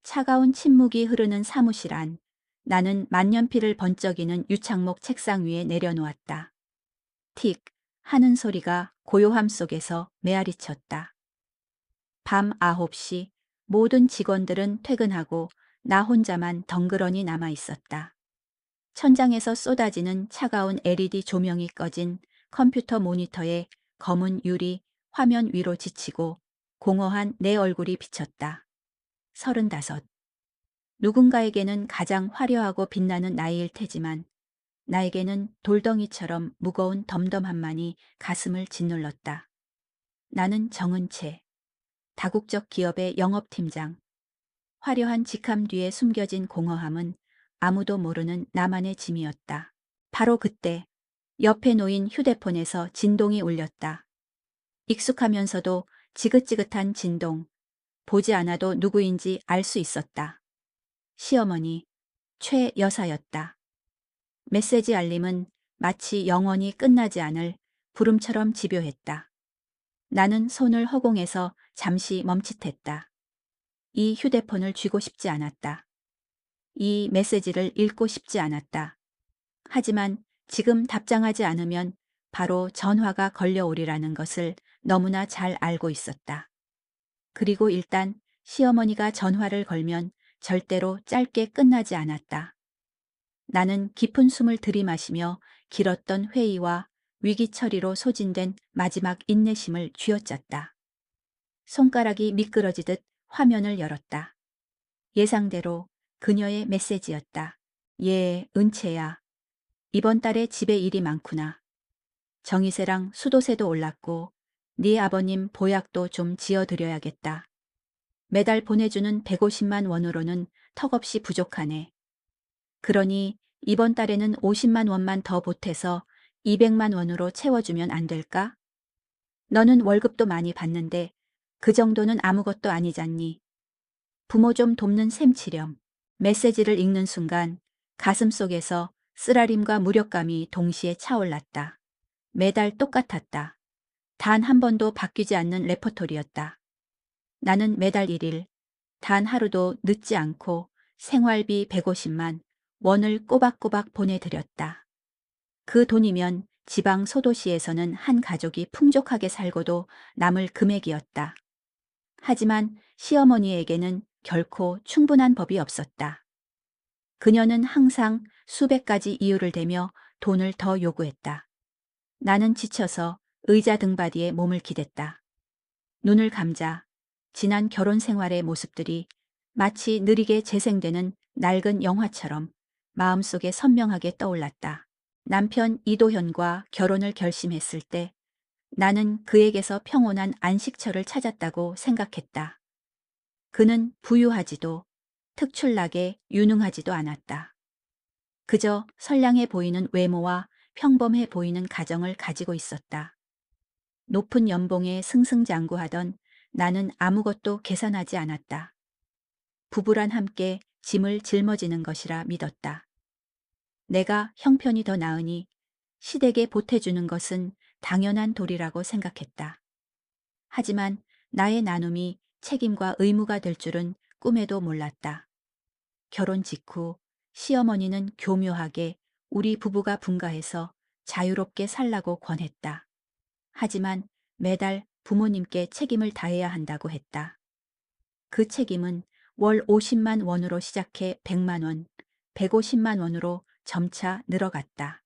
차가운 침묵이 흐르는 사무실 안. 나는 만년필을 번쩍이는 유창목 책상 위에 내려놓았다. 틱 하는 소리가 고요함 속에서 메아리쳤다. 밤 9시 모든 직원들은 퇴근하고 나 혼자만 덩그러니 남아 있었다. 천장에서 쏟아지는 차가운 LED 조명이 꺼진 컴퓨터 모니터에 검은 유리 화면 위로 지치고 공허한 내 얼굴이 비쳤다. 35. 누군가에게는 가장 화려하고 빛나는 나이일 테지만 나에게는 돌덩이처럼 무거운 덤덤함만이 가슴을 짓눌렀다. 나는 정은채, 다국적 기업의 영업팀장. 화려한 직함 뒤에 숨겨진 공허함은 아무도 모르는 나만의 짐이었다. 바로 그때 옆에 놓인 휴대폰에서 진동이 울렸다. 익숙하면서도 지긋지긋한 진동. 보지 않아도 누구인지 알 수 있었다. 시어머니, 최 여사였다. 메시지 알림은 마치 영원히 끝나지 않을 부름처럼 집요했다. 나는 손을 허공에서 잠시 멈칫했다. 이 휴대폰을 쥐고 싶지 않았다. 이 메시지를 읽고 싶지 않았다. 하지만 지금 답장하지 않으면 바로 전화가 걸려오리라는 것을 너무나 잘 알고 있었다. 그리고 일단 시어머니가 전화를 걸면 절대로 짧게 끝나지 않았다. 나는 깊은 숨을 들이마시며 길었던 회의와 위기 처리로 소진된 마지막 인내심을 쥐어짰다. 손가락이 미끄러지듯 화면을 열었다. 예상대로 그녀의 메시지였다. 예, 은채야. 이번 달에 집에 일이 많구나. 정이세랑 수도세도 올랐고 네 아버님 보약도 좀 지어드려야겠다. 매달 보내주는 150만 원으로는 턱없이 부족하네. 그러니 이번 달에는 50만 원만 더 보태서 200만 원으로 채워주면 안 될까? 너는 월급도 많이 받는데 그 정도는 아무것도 아니잖니. 부모 좀 돕는 셈치렴. 메시지를 읽는 순간 가슴 속에서 쓰라림과 무력감이 동시에 차올랐다. 매달 똑같았다. 단 한 번도 바뀌지 않는 레퍼토리였다. 나는 매달 1일, 단 하루도 늦지 않고 생활비 150만 원을 꼬박꼬박 보내드렸다. 그 돈이면 지방 소도시에서는 한 가족이 풍족하게 살고도 남을 금액이었다. 하지만 시어머니에게는 결코 충분한 법이 없었다. 그녀는 항상 수백 가지 이유를 대며 돈을 더 요구했다. 나는 지쳐서 의자 등받이에 몸을 기댔다. 눈을 감자 지난 결혼 생활의 모습들이 마치 느리게 재생되는 낡은 영화처럼 마음속에 선명하게 떠올랐다. 남편 이도현과 결혼을 결심했을 때 나는 그에게서 평온한 안식처를 찾았다고 생각했다. 그는 부유하지도 특출나게 유능하지도 않았다. 그저 선량해 보이는 외모와 평범해 보이는 가정을 가지고 있었다. 높은 연봉에 승승장구하던 나는 아무것도 계산하지 않았다. 부부란 함께 짐을 짊어지는 것이라 믿었다. 내가 형편이 더 나으니 시댁에 보태주는 것은 당연한 도리라고 생각했다. 하지만 나의 나눔이 책임과 의무가 될 줄은 꿈에도 몰랐다. 결혼 직후 시어머니는 교묘하게 우리 부부가 분가해서 자유롭게 살라고 권했다. 하지만 매달 부모님께 책임을 다해야 한다고 했다. 그 책임은 월 50만 원으로 시작해 100만 원, 150만 원으로 점차 늘어갔다.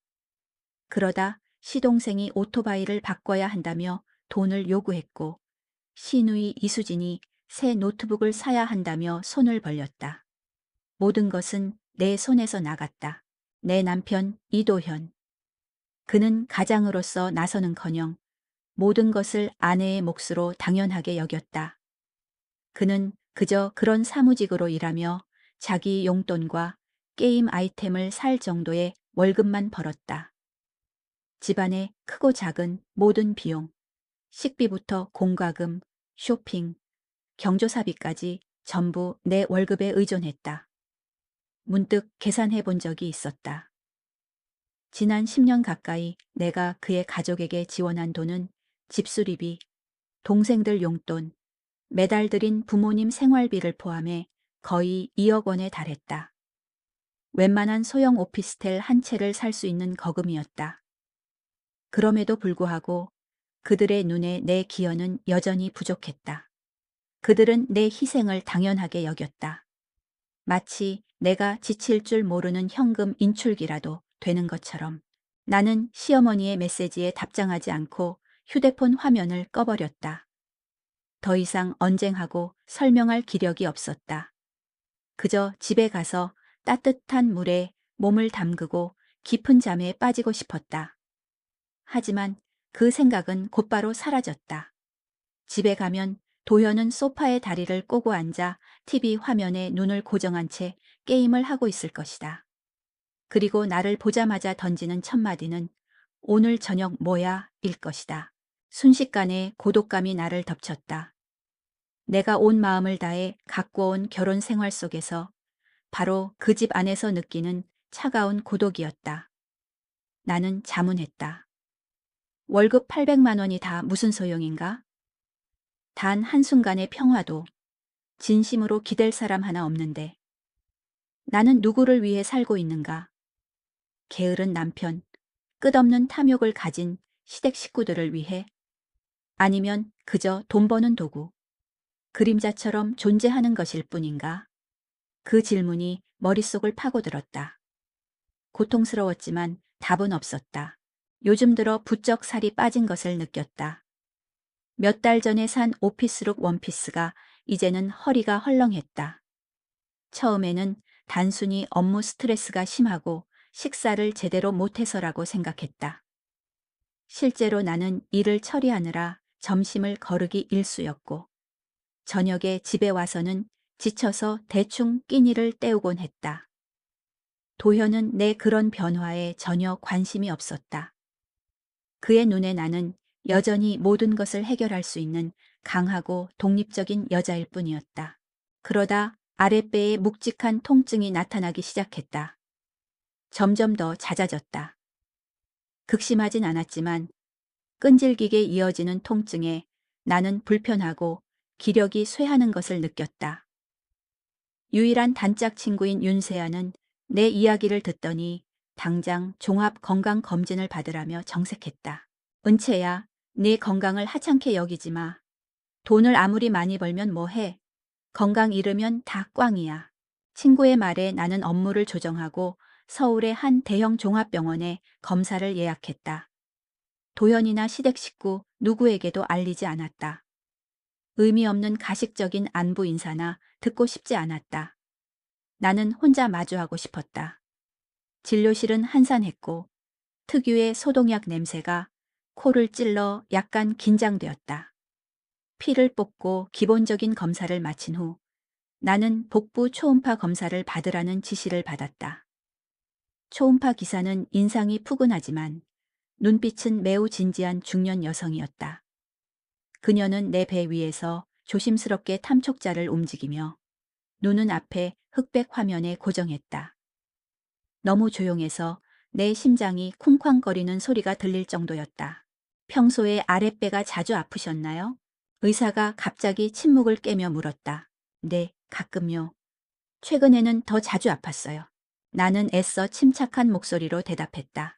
그러다 시동생이 오토바이를 바꿔야 한다며 돈을 요구했고 시누이 이수진이 새 노트북을 사야 한다며 손을 벌렸다. 모든 것은 내 손에서 나갔다. 내 남편 이도현. 그는 가장으로서 나서는커녕 모든 것을 아내의 몫으로 당연하게 여겼다. 그는 그저 그런 사무직으로 일하며 자기 용돈과 게임 아이템을 살 정도의 월급만 벌었다. 집안의 크고 작은 모든 비용, 식비부터 공과금, 쇼핑, 경조사비까지 전부 내 월급에 의존했다. 문득 계산해 본 적이 있었다. 지난 10년 가까이 내가 그의 가족에게 지원한 돈은 집수리비, 동생들 용돈, 매달 드린 부모님 생활비를 포함해 거의 2억 원에 달했다. 웬만한 소형 오피스텔 한 채를 살 수 있는 거금이었다. 그럼에도 불구하고 그들의 눈에 내 기여는 여전히 부족했다. 그들은 내 희생을 당연하게 여겼다. 마치 내가 지칠 줄 모르는 현금 인출기라도 되는 것처럼. 나는 시어머니의 메시지에 답장하지 않고 휴대폰 화면을 꺼버렸다. 더 이상 언쟁하고 설명할 기력이 없었다. 그저 집에 가서 따뜻한 물에 몸을 담그고 깊은 잠에 빠지고 싶었다. 하지만 그 생각은 곧바로 사라졌다. 집에 가면 도현은 소파에 다리를 꼬고 앉아 TV 화면에 눈을 고정한 채 게임을 하고 있을 것이다. 그리고 나를 보자마자 던지는 첫마디는 오늘 저녁 뭐야? 일 것이다. 순식간에 고독감이 나를 덮쳤다. 내가 온 마음을 다해 갖고 온 결혼 생활 속에서 바로 그 집 안에서 느끼는 차가운 고독이었다. 나는 자문했다. 월급 800만 원이 다 무슨 소용인가? 단 한순간의 평화도 진심으로 기댈 사람 하나 없는데 나는 누구를 위해 살고 있는가? 게으른 남편, 끝없는 탐욕을 가진 시댁 식구들을 위해? 아니면 그저 돈 버는 도구, 그림자처럼 존재하는 것일 뿐인가? 그 질문이 머릿속을 파고들었다. 고통스러웠지만 답은 없었다. 요즘 들어 부쩍 살이 빠진 것을 느꼈다. 몇 달 전에 산 오피스룩 원피스가 이제는 허리가 헐렁했다. 처음에는 단순히 업무 스트레스가 심하고 식사를 제대로 못해서라고 생각했다. 실제로 나는 일을 처리하느라 점심을 거르기 일쑤였고 저녁에 집에 와서는 지쳐서 대충 끼니를 때우곤 했다. 도현은 내 그런 변화에 전혀 관심이 없었다. 그의 눈에 나는 여전히 모든 것을 해결할 수 있는 강하고 독립적인 여자일 뿐이었다. 그러다 아랫배에 묵직한 통증이 나타나기 시작했다. 점점 더 잦아졌다. 극심하진 않았지만 끈질기게 이어지는 통증에 나는 불편하고 기력이 쇠하는 것을 느꼈다. 유일한 단짝 친구인 윤세아는 내 이야기를 듣더니 당장 종합 건강 검진을 받으라며 정색했다. 은채야, 네 건강을 하찮게 여기지 마. 돈을 아무리 많이 벌면 뭐해. 건강 잃으면 다 꽝이야. 친구의 말에 나는 업무를 조정하고 서울의 한 대형 종합병원에 검사를 예약했다. 도현이나 시댁 식구 누구에게도 알리지 않았다. 의미 없는 가식적인 안부 인사나 듣고 싶지 않았다. 나는 혼자 마주하고 싶었다. 진료실은 한산했고 특유의 소독약 냄새가 코를 찔러 약간 긴장되었다. 피를 뽑고 기본적인 검사를 마친 후 나는 복부 초음파 검사를 받으라는 지시를 받았다. 초음파 기사는 인상이 푸근하지만 눈빛은 매우 진지한 중년 여성이었다. 그녀는 내 배 위에서 조심스럽게 탐촉자를 움직이며 눈은 앞에 흑백 화면에 고정했다. 너무 조용해서 내 심장이 쿵쾅거리는 소리가 들릴 정도였다. 평소에 아랫배가 자주 아프셨나요? 의사가 갑자기 침묵을 깨며 물었다. 네, 가끔요. 최근에는 더 자주 아팠어요. 나는 애써 침착한 목소리로 대답했다.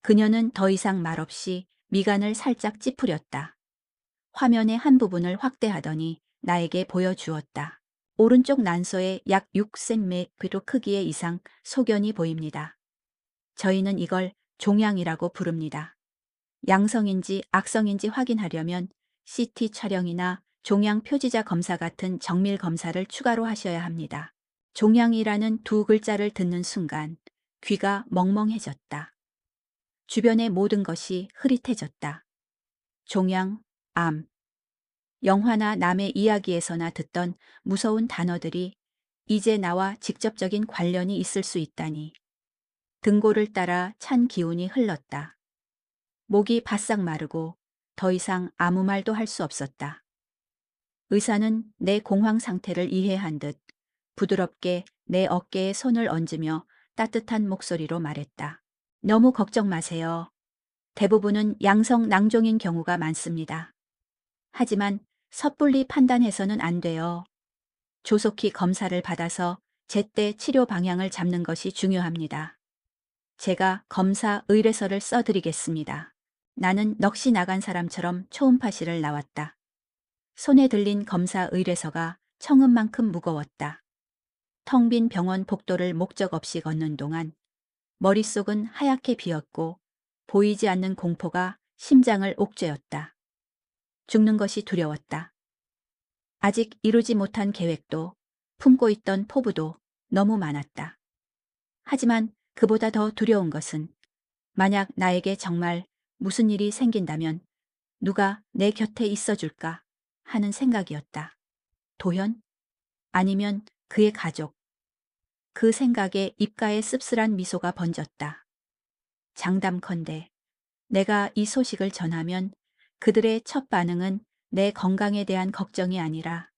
그녀는 더 이상 말없이 미간을 살짝 찌푸렸다. 화면의 한 부분을 확대하더니 나에게 보여주었다. 오른쪽 난소에 약 6cm 크기의 이상 소견이 보입니다. 저희는 이걸 종양이라고 부릅니다. 양성인지 악성인지 확인하려면 CT 촬영이나 종양 표지자 검사 같은 정밀 검사를 추가로 하셔야 합니다. 종양이라는 두 글자를 듣는 순간 귀가 멍멍해졌다. 주변의 모든 것이 흐릿해졌다. 종양, 암. 영화나 남의 이야기에서나 듣던 무서운 단어들이 이제 나와 직접적인 관련이 있을 수 있다니. 등골을 따라 찬 기운이 흘렀다. 목이 바싹 마르고 더 이상 아무 말도 할 수 없었다. 의사는 내 공황 상태를 이해한 듯 부드럽게 내 어깨에 손을 얹으며 따뜻한 목소리로 말했다. 너무 걱정 마세요. 대부분은 양성 낭종인 경우가 많습니다. 하지만 섣불리 판단해서는 안 돼요. 조속히 검사를 받아서 제때 치료 방향을 잡는 것이 중요합니다. 제가 검사 의뢰서를 써드리겠습니다. 나는 넋이 나간 사람처럼 초음파실을 나왔다. 손에 들린 검사 의뢰서가 청음만큼 무거웠다. 텅 빈 병원 복도를 목적 없이 걷는 동안 머릿속은 하얗게 비었고 보이지 않는 공포가 심장을 옥죄었다. 죽는 것이 두려웠다. 아직 이루지 못한 계획도 품고 있던 포부도 너무 많았다. 하지만 그보다 더 두려운 것은 만약 나에게 정말 무슨 일이 생긴다면 누가 내 곁에 있어줄까 하는 생각이었다. 도현? 아니면 그의 가족? 그 생각에 입가에 씁쓸한 미소가 번졌다. 장담컨대 내가 이 소식을 전하면 그들의 첫 반응은 내 건강에 대한 걱정이 아니라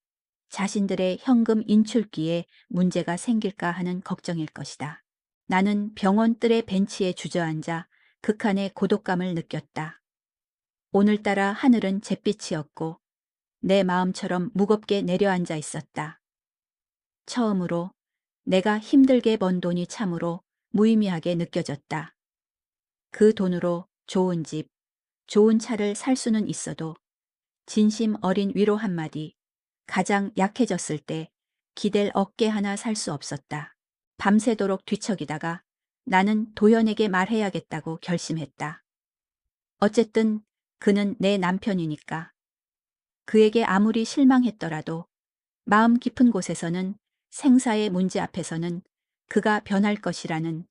자신들의 현금 인출기에 문제가 생길까 하는 걱정일 것이다. 나는 병원 뜰의 벤치에 주저앉아 극한의 고독감을 느꼈다. 오늘따라 하늘은 잿빛이었고 내 마음처럼 무겁게 내려앉아 있었다. 처음으로 내가 힘들게 번 돈이 참으로 무의미하게 느껴졌다. 그 돈으로 좋은 집, 좋은 차를 살 수는 있어도 진심 어린 위로 한마디, 가장 약해졌을 때 기댈 어깨 하나 살 수 없었다. 밤새도록 뒤척이다가 나는 도연에게 말해야겠다고 결심했다. 어쨌든 그는 내 남편이니까. 그에게 아무리 실망했더라도 마음 깊은 곳에서는 생사의 문제 앞에서는 그가 변할 것이라는,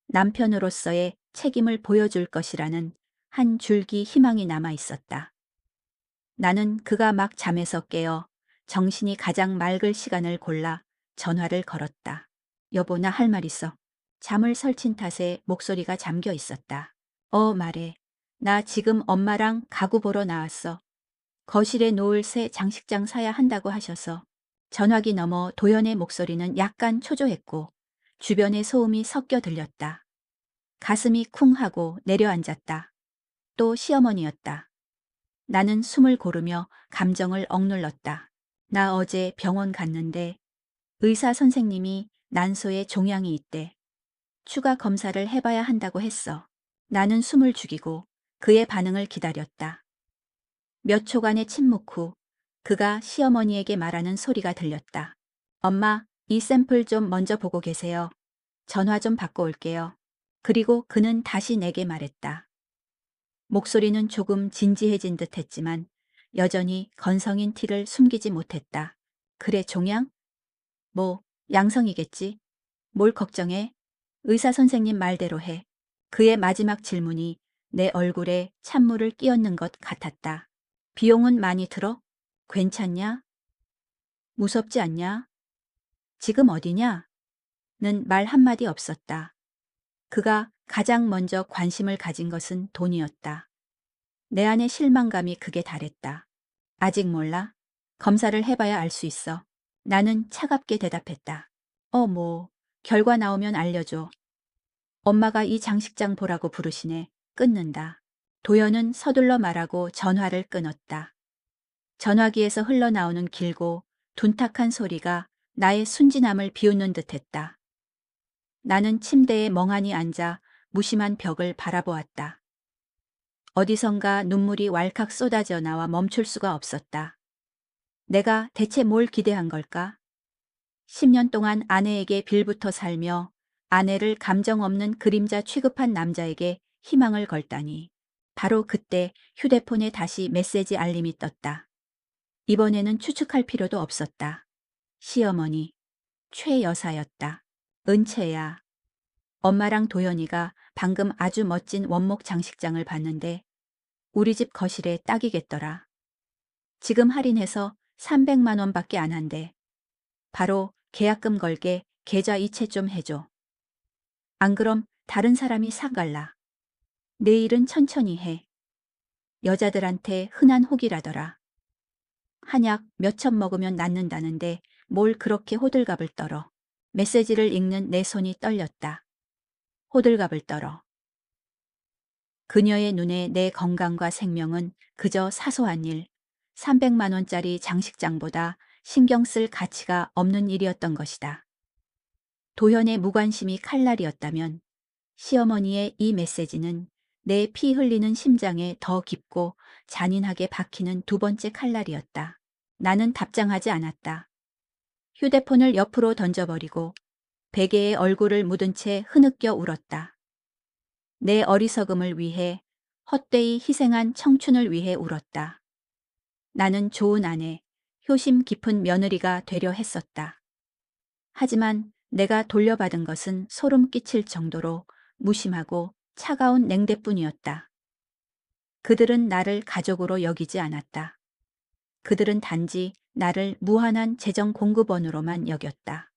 남편으로서의 책임을 보여줄 것이라는 한 줄기 희망이 남아 있었다. 나는 그가 막 잠에서 깨어 정신이 가장 맑을 시간을 골라 전화를 걸었다. 여보, 나 할 말 있어. 잠을 설친 탓에 목소리가 잠겨 있었다. 말해. 나 지금 엄마랑 가구 보러 나왔어. 거실에 놓을 새 장식장 사야 한다고 하셔서. 전화기 너머 도연의 목소리는 약간 초조했고 주변의 소음이 섞여 들렸다. 가슴이 쿵 하고 내려앉았다. 또 시어머니였다. 나는 숨을 고르며 감정을 억눌렀다. 나 어제 병원 갔는데 의사 선생님이 난소에 종양이 있대. 추가 검사를 해봐야 한다고 했어. 나는 숨을 죽이고 그의 반응을 기다렸다. 몇 초간의 침묵 후 그가 시어머니에게 말하는 소리가 들렸다. 엄마, 이 샘플 좀 먼저 보고 계세요. 전화 좀 받고 올게요. 그리고 그는 다시 내게 말했다. 목소리는 조금 진지해진 듯 했지만 여전히 건성인 티를 숨기지 못했다. 그래, 종양? 뭐, 양성이겠지. 뭘 걱정해? 의사 선생님 말대로 해. 그의 마지막 질문이 내 얼굴에 찬물을 끼얹는 것 같았다. 비용은 많이 들어? 괜찮냐? 무섭지 않냐? 지금 어디냐? 는 말 한마디 없었다. 그가 가장 먼저 관심을 가진 것은 돈이었다. 내 안의 실망감이 극에 달했다. 아직 몰라? 검사를 해봐야 알 수 있어. 나는 차갑게 대답했다. 결과 나오면 알려줘. 엄마가 이 장식장 보라고 부르시네. 끊는다. 도연은 서둘러 말하고 전화를 끊었다. 전화기에서 흘러나오는 길고 둔탁한 소리가 나의 순진함을 비웃는 듯했다. 나는 침대에 멍하니 앉아 무심한 벽을 바라보았다. 어디선가 눈물이 왈칵 쏟아져 나와 멈출 수가 없었다. 내가 대체 뭘 기대한 걸까? 10년 동안 아내에게 빌붙어 살며 아내를 감정 없는 그림자 취급한 남자에게 희망을 걸다니. 바로 그때 휴대폰에 다시 메시지 알림이 떴다. 이번에는 추측할 필요도 없었다. 시어머니, 최 여사였다. 은채야. 엄마랑 도연이가 방금 아주 멋진 원목 장식장을 봤는데 우리 집 거실에 딱이겠더라. 지금 할인해서 300만 원밖에 안 한대. 바로 계약금 걸게 계좌 이체 좀 해줘. 안 그럼 다른 사람이 사갈라. 내일은 천천히 해. 여자들한테 흔한 혹이라더라. 한약 몇 첩 먹으면 낫는다는데 뭘 그렇게 호들갑을 떨어. 메시지를 읽는 내 손이 떨렸다. 호들갑을 떨어. 그녀의 눈에 내 건강과 생명은 그저 사소한 일, 300만 원짜리 장식장보다 신경 쓸 가치가 없는 일이었던 것이다. 도현의 무관심이 칼날이었다면 시어머니의 이 메시지는 내 피 흘리는 심장에 더 깊고 잔인하게 박히는 두 번째 칼날이었다. 나는 답장하지 않았다. 휴대폰을 옆으로 던져버리고 베개에 얼굴을 묻은 채 흐느껴 울었다. 내 어리석음을 위해, 헛되이 희생한 청춘을 위해 울었다. 나는 좋은 아내, 효심 깊은 며느리가 되려 했었다. 하지만 내가 돌려받은 것은 소름 끼칠 정도로 무심하고 차가운 냉대뿐이었다. 그들은 나를 가족으로 여기지 않았다. 그들은 단지 나를 무한한 재정 공급원으로만 여겼다.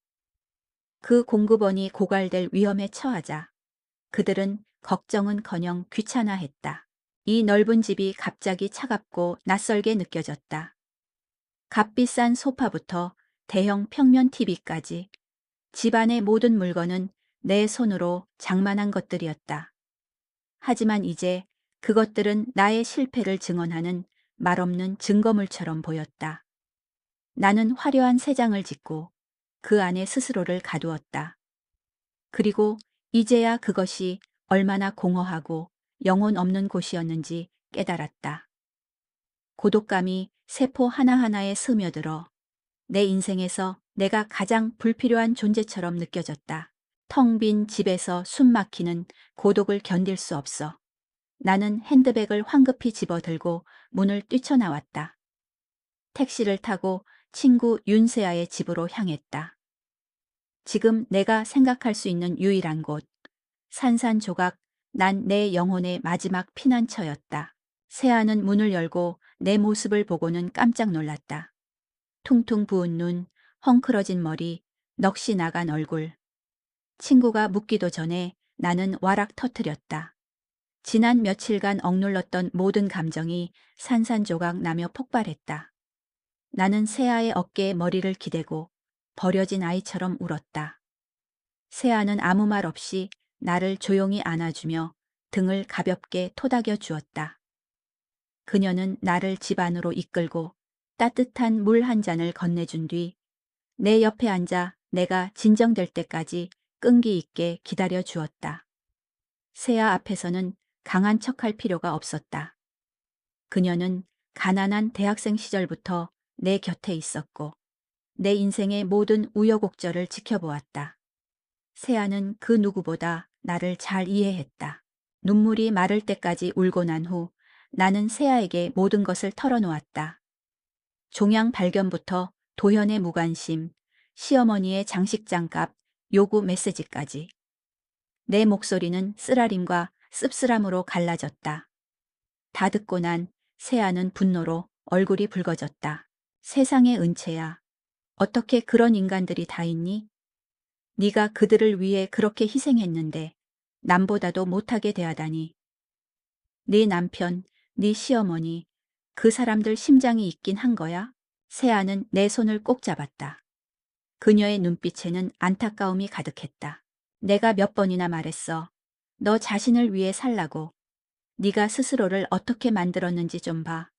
그 공급원이 고갈될 위험에 처하자 그들은 걱정은커녕 귀찮아했다. 이 넓은 집이 갑자기 차갑고 낯설게 느껴졌다. 값비싼 소파부터 대형 평면 TV까지 집안의 모든 물건은 내 손으로 장만한 것들이었다. 하지만 이제 그것들은 나의 실패를 증언하는 말없는 증거물처럼 보였다. 나는 화려한 새 장을 짓고 그 안에 스스로를 가두었다. 그리고 이제야 그것이 얼마나 공허하고 영혼 없는 곳이었는지 깨달았다. 고독감이 세포 하나하나에 스며들어 내 인생에서 내가 가장 불필요한 존재처럼 느껴졌다. 텅 빈 집에서 숨 막히는 고독을 견딜 수 없어. 나는 핸드백을 황급히 집어들고 문을 뛰쳐나왔다. 택시를 타고 친구 윤세아의 집으로 향했다. 지금 내가 생각할 수 있는 유일한 곳. 산산조각 난 내 영혼의 마지막 피난처였다. 세아는 문을 열고 내 모습을 보고는 깜짝 놀랐다. 퉁퉁 부은 눈, 헝클어진 머리, 넋이 나간 얼굴. 친구가 묻기도 전에 나는 와락 터뜨렸다. 지난 며칠간 억눌렀던 모든 감정이 산산조각 나며 폭발했다. 나는 세아의 어깨에 머리를 기대고 버려진 아이처럼 울었다. 세아는 아무 말 없이 나를 조용히 안아주며 등을 가볍게 토닥여 주었다. 그녀는 나를 집 안으로 이끌고 따뜻한 물 한 잔을 건네준 뒤 내 옆에 앉아 내가 진정될 때까지 끈기 있게 기다려 주었다. 세아 앞에서는 강한 척할 필요가 없었다. 그녀는 가난한 대학생 시절부터 내 곁에 있었고 내 인생의 모든 우여곡절을 지켜보았다. 세아는 그 누구보다 나를 잘 이해했다. 눈물이 마를 때까지 울고 난 후 나는 세아에게 모든 것을 털어놓았다. 종양 발견부터 도현의 무관심, 시어머니의 장식장값, 요구 메시지까지. 내 목소리는 쓰라림과 씁쓸함으로 갈라졌다. 다 듣고 난 세아는 분노로 얼굴이 붉어졌다. 세상의 은채야. 어떻게 그런 인간들이 다 있니? 네가 그들을 위해 그렇게 희생했는데 남보다도 못하게 대하다니. 네 남편, 네 시어머니, 그 사람들 심장이 있긴 한 거야? 세아는 내 손을 꼭 잡았다. 그녀의 눈빛에는 안타까움이 가득했다. 내가 몇 번이나 말했어. 너 자신을 위해 살라고. 네가 스스로를 어떻게 만들었는지 좀 봐.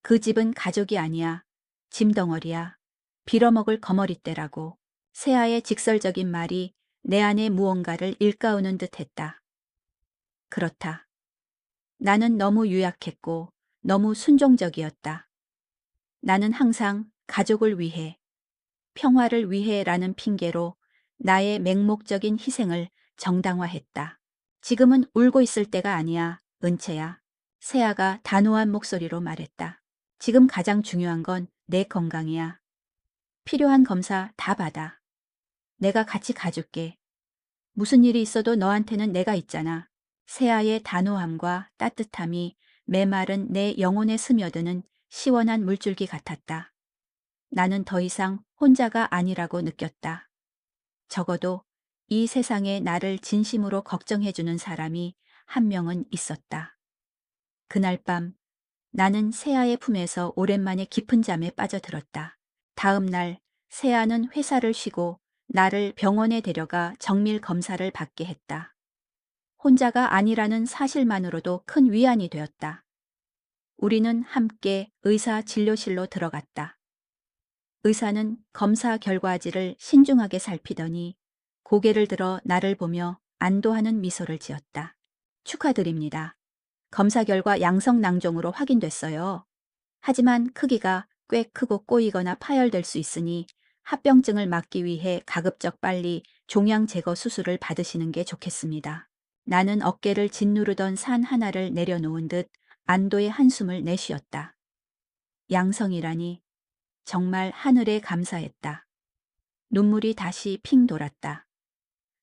그 집은 가족이 아니야. 짐덩어리야. 빌어먹을 거머리떼라고. 세아의 직설적인 말이 내 안에 무언가를 일깨우는 듯 했다. 그렇다. 나는 너무 유약했고 너무 순종적이었다. 나는 항상 가족을 위해, 평화를 위해라는 핑계로 나의 맹목적인 희생을 정당화했다. 지금은 울고 있을 때가 아니야, 은채야. 세아가 단호한 목소리로 말했다. 지금 가장 중요한 건 내 건강이야. 필요한 검사 다 받아. 내가 같이 가줄게. 무슨 일이 있어도 너한테는 내가 있잖아. 세아의 단호함과 따뜻함이 메마른 내 영혼에 스며드는 시원한 물줄기 같았다. 나는 더 이상 혼자가 아니라고 느꼈다. 적어도 이 세상에 나를 진심으로 걱정해주는 사람이 한 명은 있었다. 그날 밤 나는 세아의 품에서 오랜만에 깊은 잠에 빠져들었다. 다음 날 세아는 회사를 쉬고 나를 병원에 데려가 정밀 검사를 받게 했다. 혼자가 아니라는 사실만으로도 큰 위안이 되었다. 우리는 함께 의사 진료실로 들어갔다. 의사는 검사 결과지를 신중하게 살피더니 고개를 들어 나를 보며 안도하는 미소를 지었다. 축하드립니다. 검사 결과 양성 낭종으로 확인됐어요. 하지만 크기가 꽤 크고 꼬이거나 파열될 수 있으니 합병증을 막기 위해 가급적 빨리 종양 제거 수술을 받으시는 게 좋겠습니다. 나는 어깨를 짓누르던 산 하나를 내려놓은 듯 안도의 한숨을 내쉬었다. 양성이라니 정말 하늘에 감사했다. 눈물이 다시 핑 돌았다.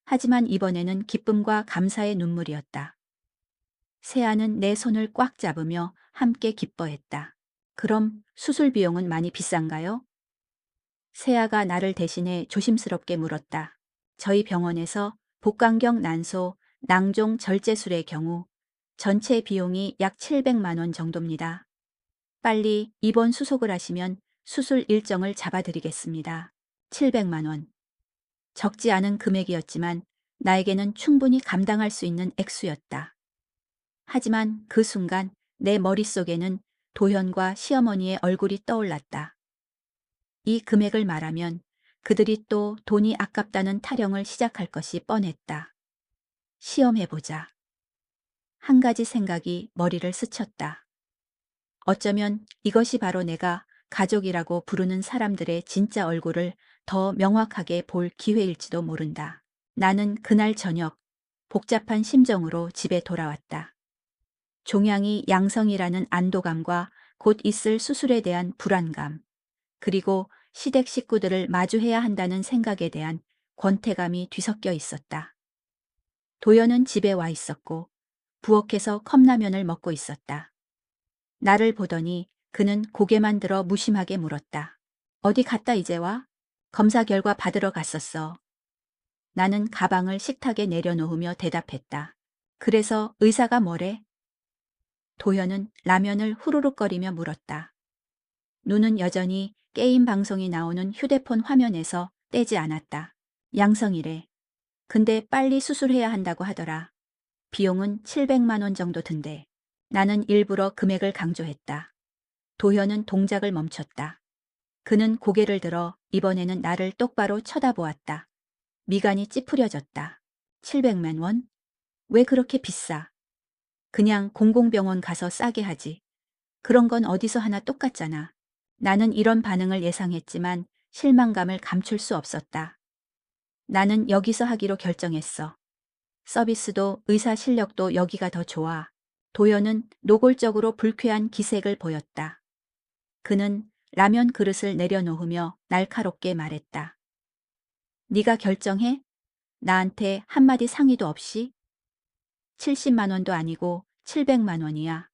하지만 이번에는 기쁨과 감사의 눈물이었다. 세아는 내 손을 꽉 잡으며 함께 기뻐했다. 그럼 수술 비용은 많이 비싼가요? 세아가 나를 대신해 조심스럽게 물었다. 저희 병원에서 복강경 난소, 낭종 절제술의 경우 전체 비용이 약 700만 원 정도입니다. 빨리 입원 수속을 하시면 수술 일정을 잡아드리겠습니다. 700만 원. 적지 않은 금액이었지만 나에게는 충분히 감당할 수 있는 액수였다. 하지만 그 순간 내 머릿속에는 도현과 시어머니의 얼굴이 떠올랐다. 이 금액을 말하면 그들이 또 돈이 아깝다는 타령을 시작할 것이 뻔했다. 시험해보자. 한 가지 생각이 머리를 스쳤다. 어쩌면 이것이 바로 내가 가족이라고 부르는 사람들의 진짜 얼굴을 더 명확하게 볼 기회일지도 모른다. 나는 그날 저녁 복잡한 심정으로 집에 돌아왔다. 종양이 양성이라는 안도감과 곧 있을 수술에 대한 불안감, 그리고 시댁 식구들을 마주해야 한다는 생각에 대한 권태감이 뒤섞여 있었다. 도연은 집에 와 있었고 부엌에서 컵라면을 먹고 있었다. 나를 보더니 그는 고개만 들어 무심하게 물었다. 어디 갔다 이제 와? 검사 결과 받으러 갔었어. 나는 가방을 식탁에 내려놓으며 대답했다. 그래서 의사가 뭐래? 도현은 라면을 후루룩거리며 물었다. 눈은 여전히 게임 방송이 나오는 휴대폰 화면에서 떼지 않았다. 양성이래. 근데 빨리 수술해야 한다고 하더라. 비용은 700만 원 정도 든대. 나는 일부러 금액을 강조했다. 도현은 동작을 멈췄다. 그는 고개를 들어 이번에는 나를 똑바로 쳐다보았다. 미간이 찌푸려졌다. 700만 원? 왜 그렇게 비싸? 그냥 공공병원 가서 싸게 하지. 그런 건 어디서 하나 똑같잖아. 나는 이런 반응을 예상했지만 실망감을 감출 수 없었다. 나는 여기서 하기로 결정했어. 서비스도 의사 실력도 여기가 더 좋아. 도연은 노골적으로 불쾌한 기색을 보였다. 그는 라면 그릇을 내려놓으며 날카롭게 말했다. 네가 결정해? 나한테 한마디 상의도 없이? 70만 원도 아니고 700만 원이야.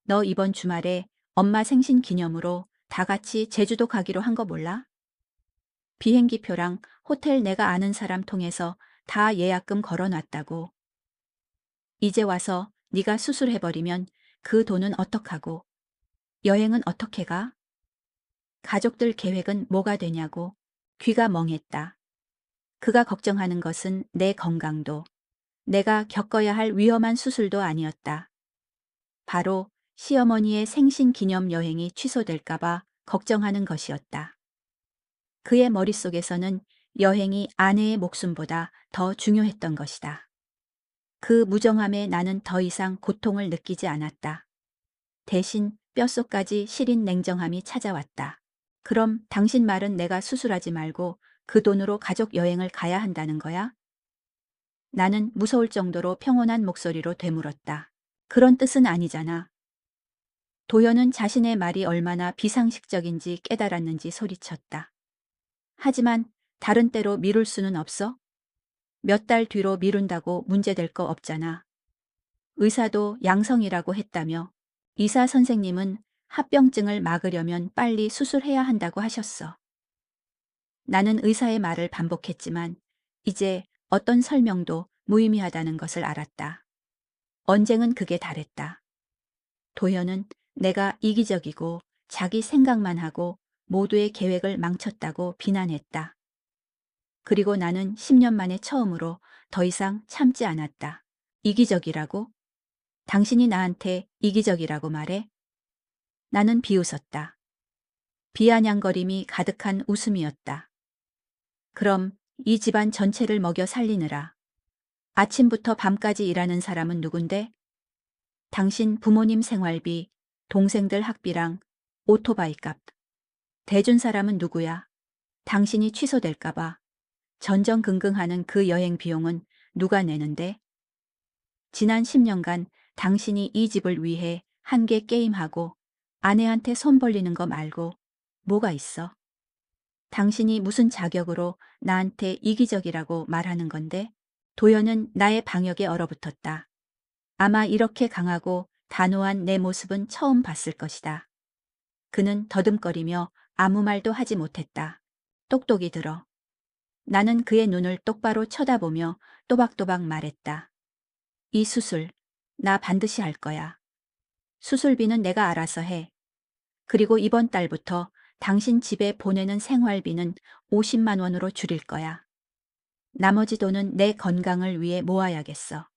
너 이번 주말에 엄마 생신 기념으로 다 같이 제주도 가기로 한 거 몰라? 비행기표랑 호텔 내가 아는 사람 통해서 다 예약금 걸어놨다고. 이제 와서 네가 수술해버리면 그 돈은 어떡하고? 여행은 어떻게 가? 가족들 계획은 뭐가 되냐고. 귀가 멍했다. 그가 걱정하는 것은 내 건강도, 내가 겪어야 할 위험한 수술도 아니었다. 바로 시어머니의 생신 기념 여행이 취소될까봐 걱정하는 것이었다. 그의 머릿속에서는 여행이 아내의 목숨보다 더 중요했던 것이다. 그 무정함에 나는 더 이상 고통을 느끼지 않았다. 대신 뼛속까지 시린 냉정함이 찾아왔다. 그럼 당신 말은 내가 수술하지 말고 그 돈으로 가족 여행을 가야 한다는 거야? 나는 무서울 정도로 평온한 목소리로 되물었다. 그런 뜻은 아니잖아. 도연은 자신의 말이 얼마나 비상식적인지 깨달았는지 소리쳤다. 하지만 다른 때로 미룰 수는 없어? 몇 달 뒤로 미룬다고 문제될 거 없잖아. 의사도 양성이라고 했다며 의사 선생님은 합병증을 막으려면 빨리 수술해야 한다고 하셨어. 나는 의사의 말을 반복했지만 이제 어떤 설명도 무의미하다는 것을 알았다. 언쟁은 극에 달했다. 도현은 내가 이기적이고 자기 생각만 하고 모두의 계획을 망쳤다고 비난했다. 그리고 나는 10년 만에 처음으로 더 이상 참지 않았다. 이기적이라고? 당신이 나한테 이기적이라고 말해? 나는 비웃었다. 비아냥거림이 가득한 웃음이었다. 그럼 이 집안 전체를 먹여 살리느라 아침부터 밤까지 일하는 사람은 누군데? 당신 부모님 생활비, 동생들 학비랑 오토바이 값. 대준 사람은 누구야? 당신이 취소될까봐 전전긍긍하는 그 여행 비용은 누가 내는데? 지난 10년간 당신이 이 집을 위해 한 개 게임하고 아내한테 손 벌리는 거 말고 뭐가 있어? 당신이 무슨 자격으로 나한테 이기적이라고 말하는 건데? 도연은 나의 방역에 얼어붙었다. 아마 이렇게 강하고 단호한 내 모습은 처음 봤을 것이다. 그는 더듬거리며 아무 말도 하지 못했다. 똑똑이 들어. 나는 그의 눈을 똑바로 쳐다보며 또박또박 말했다. 이 수술, 나 반드시 할 거야. 수술비는 내가 알아서 해. 그리고 이번 달부터 당신 집에 보내는 생활비는 50만 원으로 줄일 거야. 나머지 돈은 내 건강을 위해 모아야겠어.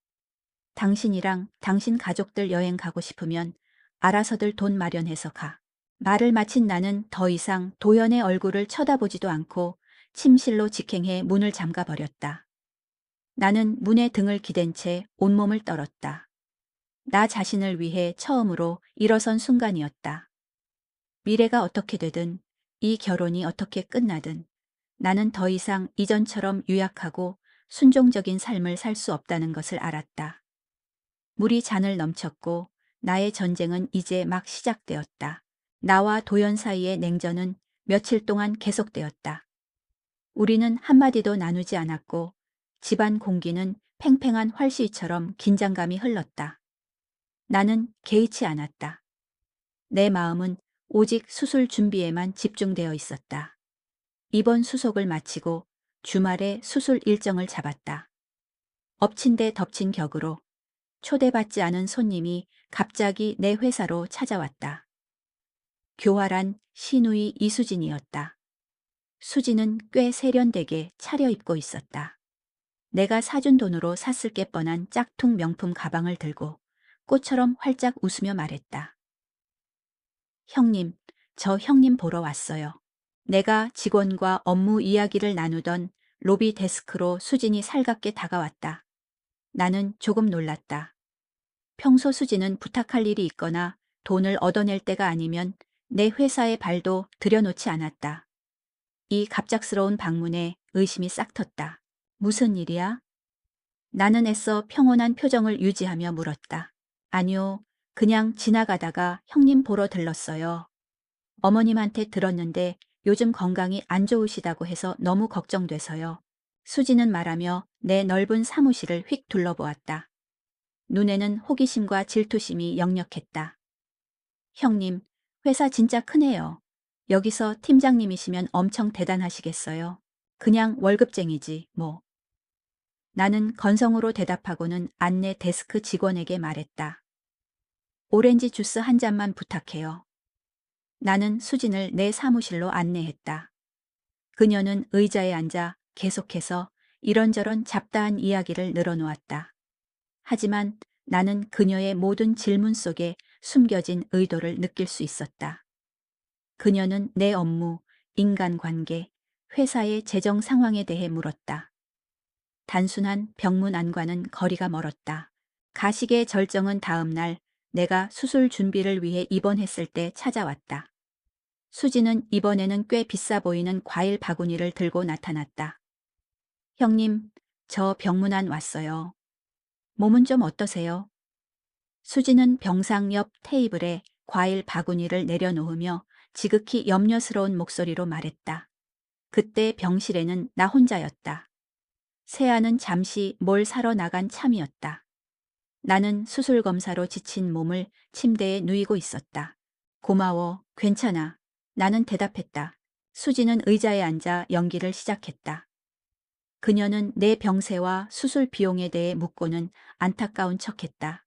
당신이랑 당신 가족들 여행 가고 싶으면 알아서들 돈 마련해서 가. 말을 마친 나는 더 이상 도연의 얼굴을 쳐다보지도 않고 침실로 직행해 문을 잠가 버렸다. 나는 문에 등을 기댄 채 온몸을 떨었다. 나 자신을 위해 처음으로 일어선 순간이었다. 미래가 어떻게 되든 이 결혼이 어떻게 끝나든 나는 더 이상 이전처럼 유약하고 순종적인 삶을 살 수 없다는 것을 알았다. 물이 잔을 넘쳤고 나의 전쟁은 이제 막 시작되었다. 나와 도연 사이의 냉전은 며칠 동안 계속되었다. 우리는 한마디도 나누지 않았고 집안 공기는 팽팽한 활시위처럼 긴장감이 흘렀다. 나는 개의치 않았다. 내 마음은 오직 수술 준비에만 집중되어 있었다. 입원 수속을 마치고 주말에 수술 일정을 잡았다. 엎친 데 덮친 격으로 초대받지 않은 손님이 갑자기 내 회사로 찾아왔다. 교활한 시누이 이수진이었다. 수진은 꽤 세련되게 차려입고 있었다. 내가 사준 돈으로 샀을 게 뻔한 짝퉁 명품 가방을 들고 꽃처럼 활짝 웃으며 말했다. 형님, 저 형님 보러 왔어요. 내가 직원과 업무 이야기를 나누던 로비 데스크로 수진이 살갑게 다가왔다. 나는 조금 놀랐다. 평소 수진은 부탁할 일이 있거나 돈을 얻어낼 때가 아니면 내 회사의 발도 들여놓지 않았다. 이 갑작스러운 방문에 의심이 싹 텄다. 무슨 일이야? 나는 애써 평온한 표정을 유지하며 물었다. 아니요, 그냥 지나가다가 형님 보러 들렀어요. 어머님한테 들었는데 요즘 건강이 안 좋으시다고 해서 너무 걱정돼서요. 수지는 말하며 내 넓은 사무실을 휙 둘러보았다. 눈에는 호기심과 질투심이 역력했다. 형님, 회사 진짜 크네요. 여기서 팀장님이시면 엄청 대단하시겠어요. 그냥 월급쟁이지, 뭐. 나는 건성으로 대답하고는 안내 데스크 직원에게 말했다. 오렌지 주스 한 잔만 부탁해요. 나는 수진을 내 사무실로 안내했다. 그녀는 의자에 앉아 계속해서 이런저런 잡다한 이야기를 늘어놓았다. 하지만 나는 그녀의 모든 질문 속에 숨겨진 의도를 느낄 수 있었다. 그녀는 내 업무, 인간관계, 회사의 재정 상황에 대해 물었다. 단순한 병문안과는 거리가 멀었다. 가식의 절정은 다음 날 내가 수술 준비를 위해 입원했을 때 찾아왔다. 수지는 이번에는 꽤 비싸 보이는 과일 바구니를 들고 나타났다. 형님, 저 병문안 왔어요. 몸은 좀 어떠세요? 수지는 병상 옆 테이블에 과일 바구니를 내려놓으며 지극히 염려스러운 목소리로 말했다. 그때 병실에는 나 혼자였다. 세아는 잠시 뭘 사러 나간 참이었다. 나는 수술 검사로 지친 몸을 침대에 누이고 있었다. 고마워, 괜찮아. 나는 대답했다. 수지는 의자에 앉아 연기를 시작했다. 그녀는 내 병세와 수술 비용에 대해 묻고는 안타까운 척했다.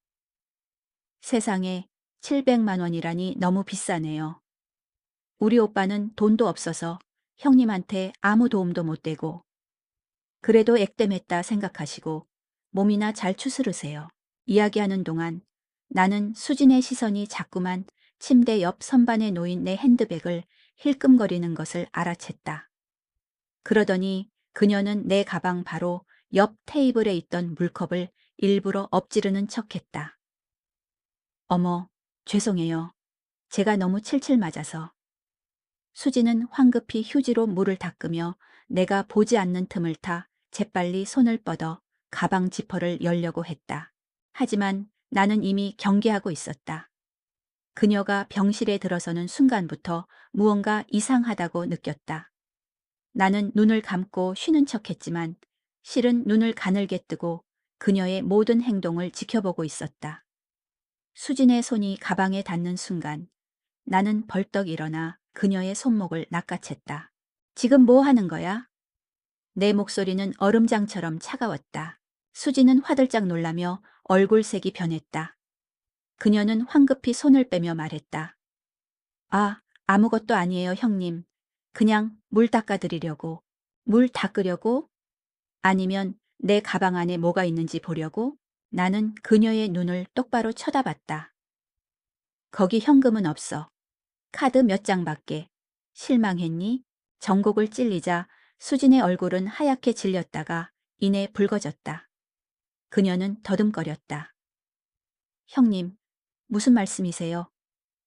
세상에 700만 원이라니 너무 비싸네요. 우리 오빠는 돈도 없어서 형님한테 아무 도움도 못 되고 그래도 액땜했다 생각하시고 몸이나 잘 추스르세요. 이야기하는 동안 나는 수진의 시선이 자꾸만 침대 옆 선반에 놓인 내 핸드백을 힐끔거리는 것을 알아챘다. 그러더니 그녀는 내 가방 바로 옆 테이블에 있던 물컵을 일부러 엎지르는 척했다. 어머, 죄송해요. 제가 너무 칠칠 맞아서. 수지는 황급히 휴지로 물을 닦으며 내가 보지 않는 틈을 타 재빨리 손을 뻗어 가방 지퍼를 열려고 했다. 하지만 나는 이미 경계하고 있었다. 그녀가 병실에 들어서는 순간부터 무언가 이상하다고 느꼈다. 나는 눈을 감고 쉬는 척했지만 실은 눈을 가늘게 뜨고 그녀의 모든 행동을 지켜보고 있었다. 수진의 손이 가방에 닿는 순간 나는 벌떡 일어나 그녀의 손목을 낚아챘다. 지금 뭐 하는 거야? 내 목소리는 얼음장처럼 차가웠다. 수지는 화들짝 놀라며 얼굴색이 변했다. 그녀는 황급히 손을 빼며 말했다. 아, 아무것도 아니에요, 형님. 그냥 물 닦아드리려고. 물 닦으려고? 아니면 내 가방 안에 뭐가 있는지 보려고? 나는 그녀의 눈을 똑바로 쳐다봤다. 거기 현금은 없어. 카드 몇 장밖에. 실망했니? 정곡을 찔리자 수진의 얼굴은 하얗게 질렸다가 이내 붉어졌다. 그녀는 더듬거렸다. 형님, 무슨 말씀이세요?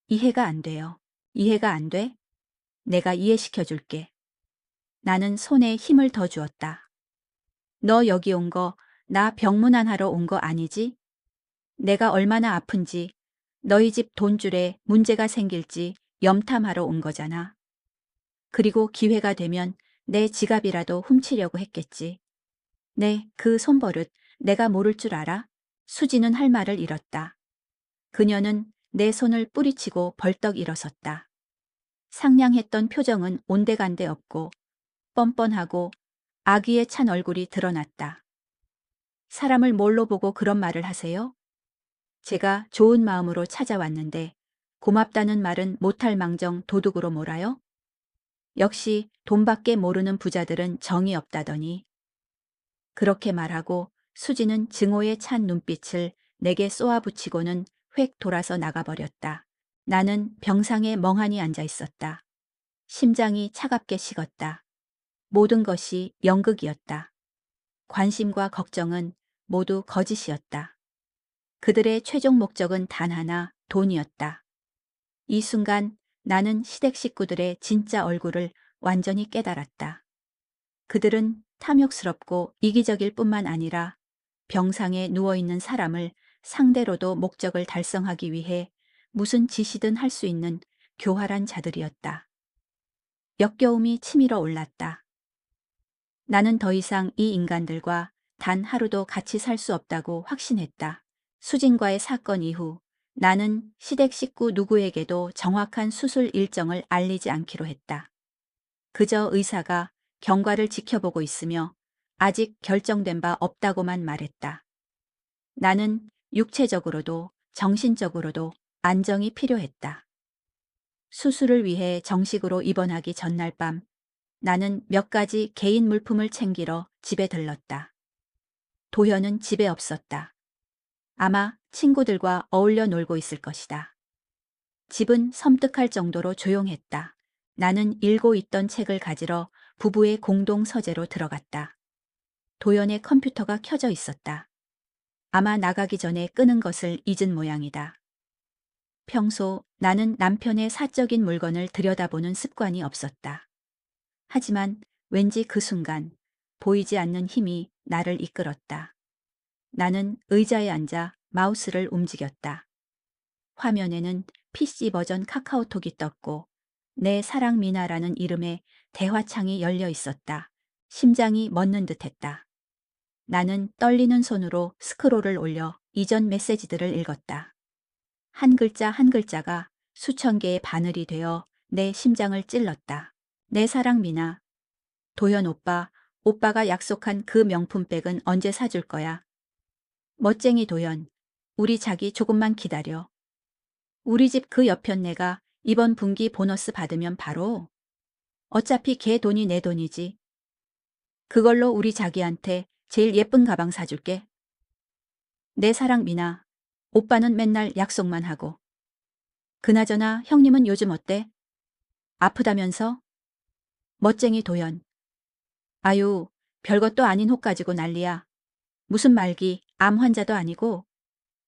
이해가 안 돼요. 이해가 안 돼? 내가 이해시켜줄게. 나는 손에 힘을 더 주었다. 너 여기 온 거, 나 병문안하러 온 거 아니지? 내가 얼마나 아픈지, 너희 집 돈줄에 문제가 생길지 염탐하러 온 거잖아. 그리고 기회가 되면 내 지갑이라도 훔치려고 했겠지. 네, 그 손버릇 내가 모를 줄 알아? 수지는 할 말을 잃었다. 그녀는 내 손을 뿌리치고 벌떡 일어섰다. 상냥했던 표정은 온데간데 없고 뻔뻔하고 악의에 찬 얼굴이 드러났다. 사람을 뭘로 보고 그런 말을 하세요? 제가 좋은 마음으로 찾아왔는데 고맙다는 말은 못할 망정 도둑으로 몰아요? 역시 돈밖에 모르는 부자들은 정이 없다더니. 그렇게 말하고 수지는 증오에 찬 눈빛을 내게 쏘아붙이고는 획 돌아서 나가버렸다. 나는 병상에 멍하니 앉아 있었다. 심장이 차갑게 식었다. 모든 것이 연극이었다. 관심과 걱정은 모두 거짓이었다. 그들의 최종 목적은 단 하나, 돈이었다. 이 순간 나는 시댁 식구들의 진짜 얼굴을 완전히 깨달았다. 그들은 탐욕스럽고 이기적일 뿐만 아니라 병상에 누워있는 사람을 상대로도 목적을 달성하기 위해 무슨 짓이든 할 수 있는 교활한 자들이었다. 역겨움이 치밀어 올랐다. 나는 더 이상 이 인간들과 단 하루도 같이 살 수 없다고 확신했다. 수진과의 사건 이후 나는 시댁 식구 누구에게도 정확한 수술 일정을 알리지 않기로 했다. 그저 의사가 경과를 지켜보고 있으며 아직 결정된 바 없다고만 말했다. 나는 육체적으로도 정신적으로도 안정이 필요했다. 수술을 위해 정식으로 입원하기 전날 밤 나는 몇 가지 개인 물품을 챙기러 집에 들렀다. 도현은 집에 없었다. 아마 친구들과 어울려 놀고 있을 것이다. 집은 섬뜩할 정도로 조용했다. 나는 읽고 있던 책을 가지러 부부의 공동 서재로 들어갔다. 도연의 컴퓨터가 켜져 있었다. 아마 나가기 전에 끄는 것을 잊은 모양이다. 평소 나는 남편의 사적인 물건을 들여다보는 습관이 없었다. 하지만 왠지 그 순간 보이지 않는 힘이 나를 이끌었다. 나는 의자에 앉아 마우스를 움직였다. 화면에는 PC 버전 카카오톡이 떴고 내 사랑 미나라는 이름의 대화창이 열려 있었다. 심장이 멎는 듯했다. 나는 떨리는 손으로 스크롤을 올려 이전 메시지들을 읽었다. 한 글자 한 글자가 수천 개의 바늘이 되어 내 심장을 찔렀다. 내 사랑 미나. 도현 오빠, 오빠가 약속한 그 명품백은 언제 사줄 거야? 멋쟁이 도현, 우리 자기 조금만 기다려. 우리 집 그 여편네가 이번 분기 보너스 받으면 바로 어차피 걔 돈이 내 돈이지. 그걸로 우리 자기한테 제일 예쁜 가방 사줄게. 내 사랑 미나, 오빠는 맨날 약속만 하고. 그나저나 형님은 요즘 어때? 아프다면서? 멋쟁이 도연. 아유, 별것도 아닌 혹 가지고 난리야. 무슨 말기, 암 환자도 아니고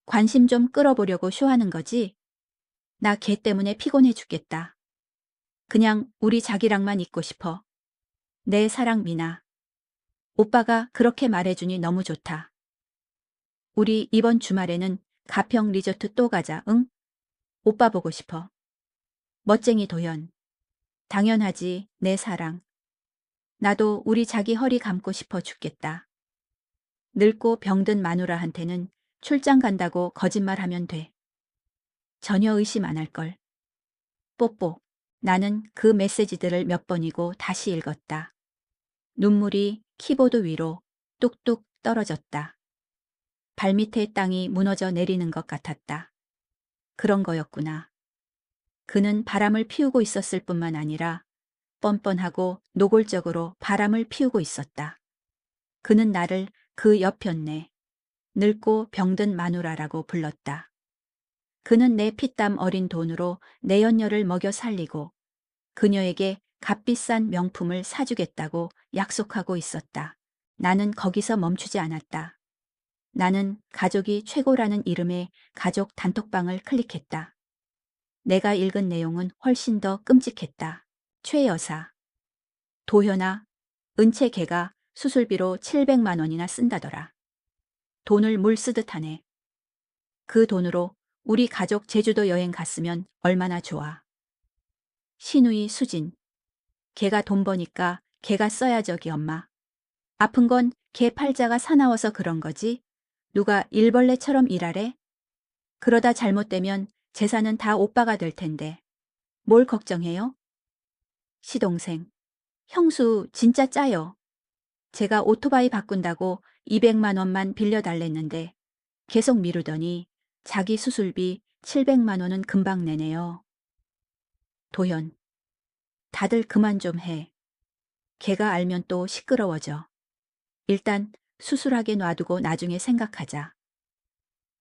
관심 좀 끌어보려고 쇼하는 거지? 나 걔 때문에 피곤해 죽겠다. 그냥 우리 자기랑만 있고 싶어. 내 사랑 미나. 오빠가 그렇게 말해주니 너무 좋다. 우리 이번 주말에는 가평 리조트 또 가자, 응? 오빠 보고 싶어. 멋쟁이 도연. 당연하지, 내 사랑. 나도 우리 자기 허리 감고 싶어 죽겠다. 늙고 병든 마누라한테는 출장 간다고 거짓말하면 돼. 전혀 의심 안 할걸. 뽀뽀. 나는 그 메시지들을 몇 번이고 다시 읽었다. 눈물이 키보드 위로 뚝뚝 떨어졌다. 발밑에 땅이 무너져 내리는 것 같았다. 그런 거였구나. 그는 바람을 피우고 있었을 뿐만 아니라 뻔뻔하고 노골적으로 바람을 피우고 있었다. 그는 나를 그 여편네, 늙고 병든 마누라라고 불렀다. 그는 내 피땀 어린 돈으로 내연녀를 먹여 살리고 그녀에게 값비싼 명품을 사주겠다고 약속하고 있었다. 나는 거기서 멈추지 않았다. 나는 가족이 최고라는 이름의 가족 단톡방을 클릭했다. 내가 읽은 내용은 훨씬 더 끔찍했다. 최 여사. 도현아, 은채 걔가 수술비로 700만 원이나 쓴다더라. 돈을 물 쓰듯 하네. 그 돈으로 우리 가족 제주도 여행 갔으면 얼마나 좋아. 신우이 수진. 걔가 돈 버니까 걔가 써야 저기 엄마. 아픈 건 걔 팔자가 사나워서 그런 거지. 누가 일벌레처럼 일하래? 그러다 잘못되면 재산은 다 오빠가 될 텐데. 뭘 걱정해요? 시동생. 형수 진짜 짜요. 제가 오토바이 바꾼다고 200만 원만 빌려달랬는데 계속 미루더니 자기 수술비 700만 원은 금방 내네요. 도현. 다들 그만 좀 해. 걔가 알면 또 시끄러워져. 일단 수술하게 놔두고 나중에 생각하자.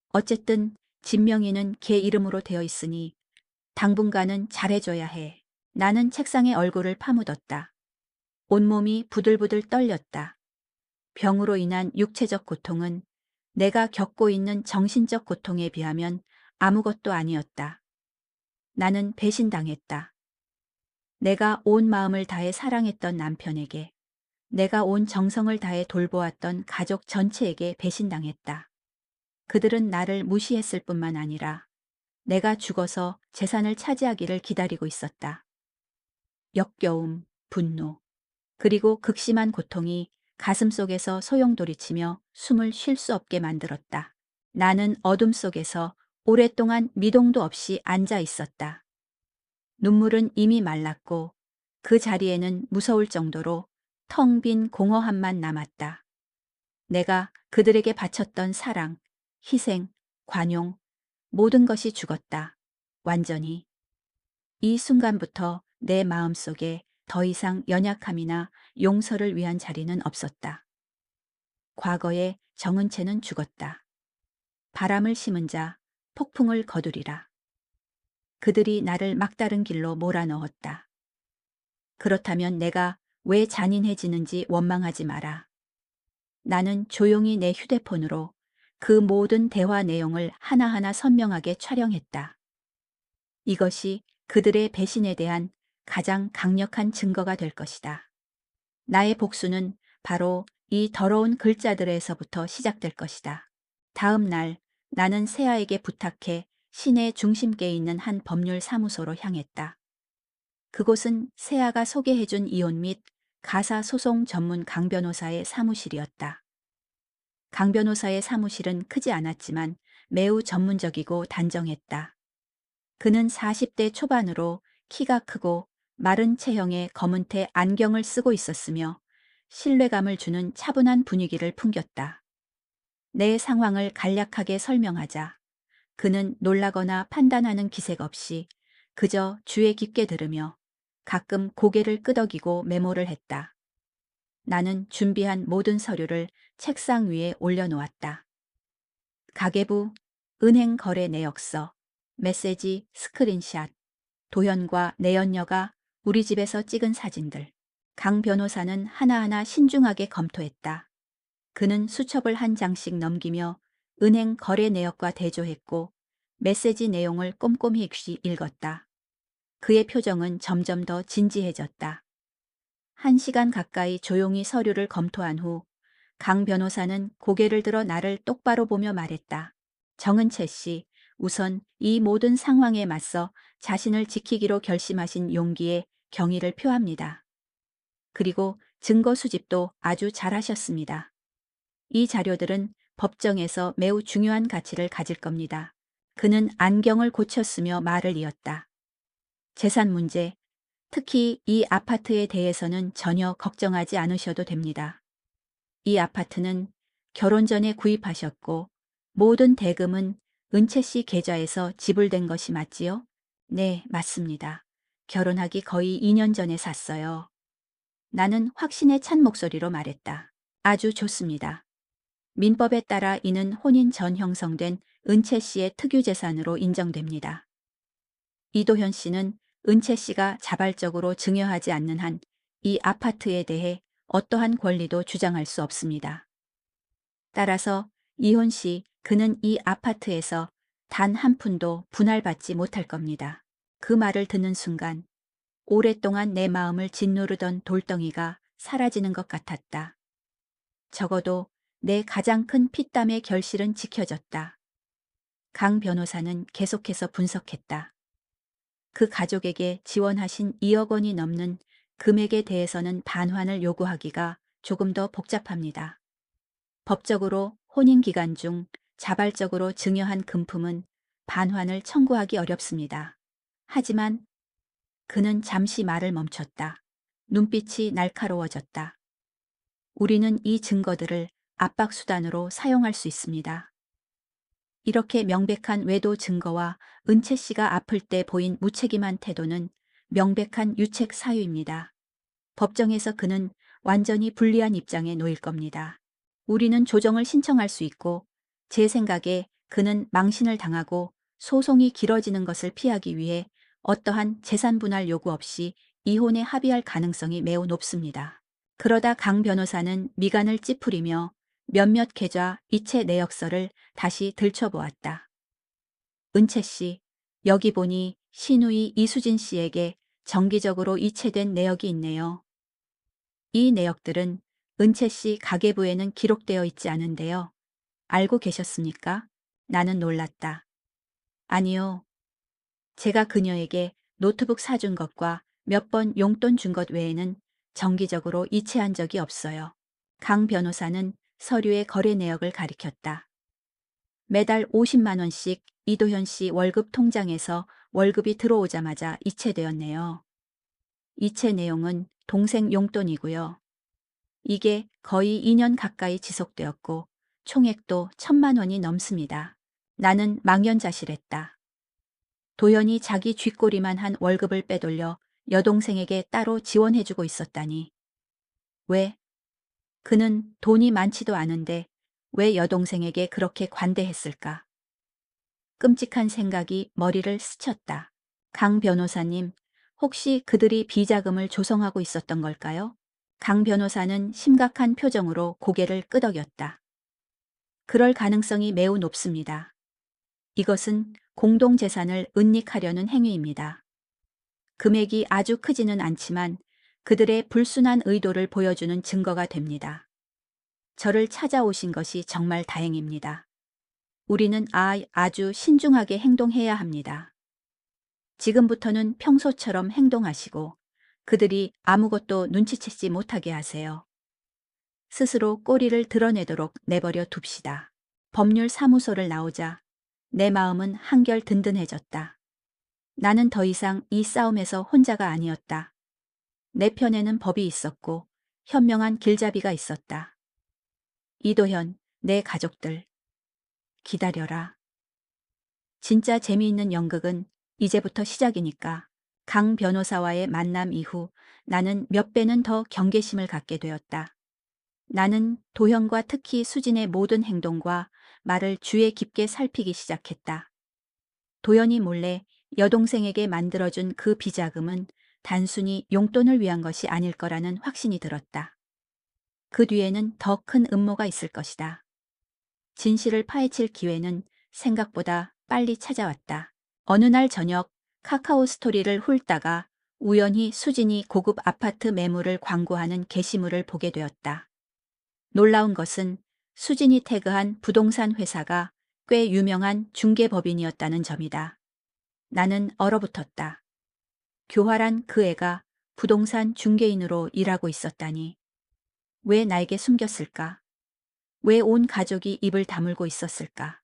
어쨌든 진명이는 걔 이름으로 되어 있으니 당분간은 잘해줘야 해. 나는 책상에 얼굴을 파묻었다. 온몸이 부들부들 떨렸다. 병으로 인한 육체적 고통은 내가 겪고 있는 정신적 고통에 비하면 아무것도 아니었다. 나는 배신당했다. 내가 온 마음을 다해 사랑했던 남편에게, 내가 온 정성을 다해 돌보았던 가족 전체에게 배신당했다. 그들은 나를 무시했을 뿐만 아니라 내가 죽어서 재산을 차지하기를 기다리고 있었다. 역겨움, 분노, 그리고 극심한 고통이 가슴속에서 소용돌이치며 숨을 쉴 수 없게 만들었다. 나는 어둠 속에서 오랫동안 미동도 없이 앉아 있었다. 눈물은 이미 말랐고 그 자리에는 무서울 정도로 텅 빈 공허함만 남았다. 내가 그들에게 바쳤던 사랑, 희생, 관용, 모든 것이 죽었다. 완전히. 이 순간부터 내 마음속에 더 이상 연약함이나 용서를 위한 자리는 없었다. 과거의 정은채는 죽었다. 바람을 심은 자, 폭풍을 거두리라. 그들이 나를 막다른 길로 몰아넣었다. 그렇다면 내가 왜 잔인해지는지 원망하지 마라. 나는 조용히 내 휴대폰으로 그 모든 대화 내용을 하나하나 선명하게 촬영했다. 이것이 그들의 배신에 대한 가장 강력한 증거가 될 것이다. 나의 복수는 바로 이 더러운 글자들에서부터 시작될 것이다. 다음 날 나는 세아에게 부탁해 시내 중심계에 있는 한 법률 사무소로 향했다. 그곳은 세아가 소개해준 이혼 및 가사 소송 전문 강 변호사의 사무실이었다. 강 변호사의 사무실은 크지 않았지만 매우 전문적이고 단정했다. 그는 40대 초반으로 키가 크고 마른 체형의 검은테 안경을 쓰고 있었으며 신뢰감을 주는 차분한 분위기를 풍겼다. 내 상황을 간략하게 설명하자 그는 놀라거나 판단하는 기색 없이 그저 주의 깊게 들으며 가끔 고개를 끄덕이고 메모를 했다. 나는 준비한 모든 서류를 책상 위에 올려놓았다. 가계부, 은행 거래 내역서, 메시지, 스크린샷, 도현과 내연녀가 우리 집에서 찍은 사진들. 강 변호사는 하나하나 신중하게 검토했다. 그는 수첩을 한 장씩 넘기며 은행 거래 내역과 대조했고 메시지 내용을 꼼꼼히 읽었다. 그의 표정은 점점 더 진지해졌다. 1시간 가까이 조용히 서류를 검토한 후 강 변호사는 고개를 들어 나를 똑바로 보며 말했다. 정은채 씨, 우선 이 모든 상황에 맞서 자신을 지키기로 결심하신 용기에 경의를 표합니다. 그리고 증거 수집도 아주 잘하셨습니다. 이 자료들은 법정에서 매우 중요한 가치를 가질 겁니다. 그는 안경을 고쳤으며 말을 이었다. 재산 문제, 특히 이 아파트에 대해서는 전혀 걱정하지 않으셔도 됩니다. 이 아파트는 결혼 전에 구입하셨고 모든 대금은 은채 씨 계좌에서 지불된 것이 맞지요? 네, 맞습니다. 결혼하기 거의 2년 전에 샀어요. 나는 확신에 찬 목소리로 말했다. 아주 좋습니다. 민법에 따라 이는 혼인 전 형성된 은채 씨의 특유 재산으로 인정됩니다. 이도현 씨는 은채 씨가 자발적으로 증여하지 않는 한 이 아파트에 대해 어떠한 권리도 주장할 수 없습니다. 따라서 이혼 시 그는 이 아파트에서 단 한 푼도 분할받지 못할 겁니다. 그 말을 듣는 순간 오랫동안 내 마음을 짓누르던 돌덩이가 사라지는 것 같았다. 적어도 내 가장 큰 피땀의 결실은 지켜졌다. 강 변호사는 계속해서 분석했다. 그 가족에게 지원하신 2억 원이 넘는 금액에 대해서는 반환을 요구하기가 조금 더 복잡합니다. 법적으로 혼인 기간 중 자발적으로 증여한 금품은 반환을 청구하기 어렵습니다. 하지만 그는 잠시 말을 멈췄다. 눈빛이 날카로워졌다. 우리는 이 증거들을 압박수단으로 사용할 수 있습니다. 이렇게 명백한 외도 증거와 은채 씨가 아플 때 보인 무책임한 태도는 명백한 유책 사유입니다. 법정에서 그는 완전히 불리한 입장에 놓일 겁니다. 우리는 조정을 신청할 수 있고 제 생각에 그는 망신을 당하고 소송이 길어지는 것을 피하기 위해 어떠한 재산 분할 요구 없이 이혼에 합의할 가능성이 매우 높습니다. 그러다 강 변호사는 미간을 찌푸리며 몇몇 계좌 이체 내역서를 다시 들춰보았다. 은채 씨, 여기 보니 신우이 이수진 씨에게 정기적으로 이체된 내역이 있네요. 이 내역들은 은채 씨 가계부에는 기록되어 있지 않은데요. 알고 계셨습니까? 나는 놀랐다. 아니요. 제가 그녀에게 노트북 사준 것과 몇 번 용돈 준 것 외에는 정기적으로 이체한 적이 없어요. 강 변호사는 서류의 거래 내역을 가리켰다. 매달 50만 원씩 이도현 씨 월급 통장에서 월급이 들어오자마자 이체되었네요. 이체 내용은 동생 용돈이고요. 이게 거의 2년 가까이 지속되었고 총액도 1,000만 원이 넘습니다. 나는 망연자실했다. 도연이 자기 쥐꼬리만 한 월급을 빼돌려 여동생에게 따로 지원해주고 있었다니. 왜? 그는 돈이 많지도 않은데 왜 여동생에게 그렇게 관대했을까? 끔찍한 생각이 머리를 스쳤다. 강 변호사님, 혹시 그들이 비자금을 조성하고 있었던 걸까요? 강 변호사는 심각한 표정으로 고개를 끄덕였다. 그럴 가능성이 매우 높습니다. 이것은 공동재산을 은닉하려는 행위입니다. 금액이 아주 크지는 않지만 그들의 불순한 의도를 보여주는 증거가 됩니다. 저를 찾아오신 것이 정말 다행입니다. 우리는 아주 신중하게 행동해야 합니다. 지금부터는 평소처럼 행동하시고 그들이 아무것도 눈치채지 못하게 하세요. 스스로 꼬리를 드러내도록 내버려 둡시다. 법률 사무소를 나오자 내 마음은 한결 든든해졌다. 나는 더 이상 이 싸움에서 혼자가 아니었다. 내 편에는 법이 있었고 현명한 길잡이가 있었다. 이도현, 내 가족들. 기다려라. 진짜 재미있는 연극은 이제부터 시작이니까. 강 변호사와의 만남 이후 나는 몇 배는 더 경계심을 갖게 되었다. 나는 도현과 특히 수진의 모든 행동과 말을 주의 깊게 살피기 시작했다. 도현이 몰래 여동생에게 만들어준 그 비자금은 단순히 용돈을 위한 것이 아닐 거라는 확신이 들었다. 그 뒤에는 더 큰 음모가 있을 것이다. 진실을 파헤칠 기회는 생각보다 빨리 찾아왔다. 어느 날 저녁 카카오 스토리를 훑다가 우연히 수진이 고급 아파트 매물을 광고하는 게시물을 보게 되었다. 놀라운 것은 수진이 태그한 부동산 회사가 꽤 유명한 중개법인이었다는 점이다. 나는 얼어붙었다. 교활한 그 애가 부동산 중개인으로 일하고 있었다니. 왜 나에게 숨겼을까? 왜 온 가족이 입을 다물고 있었을까?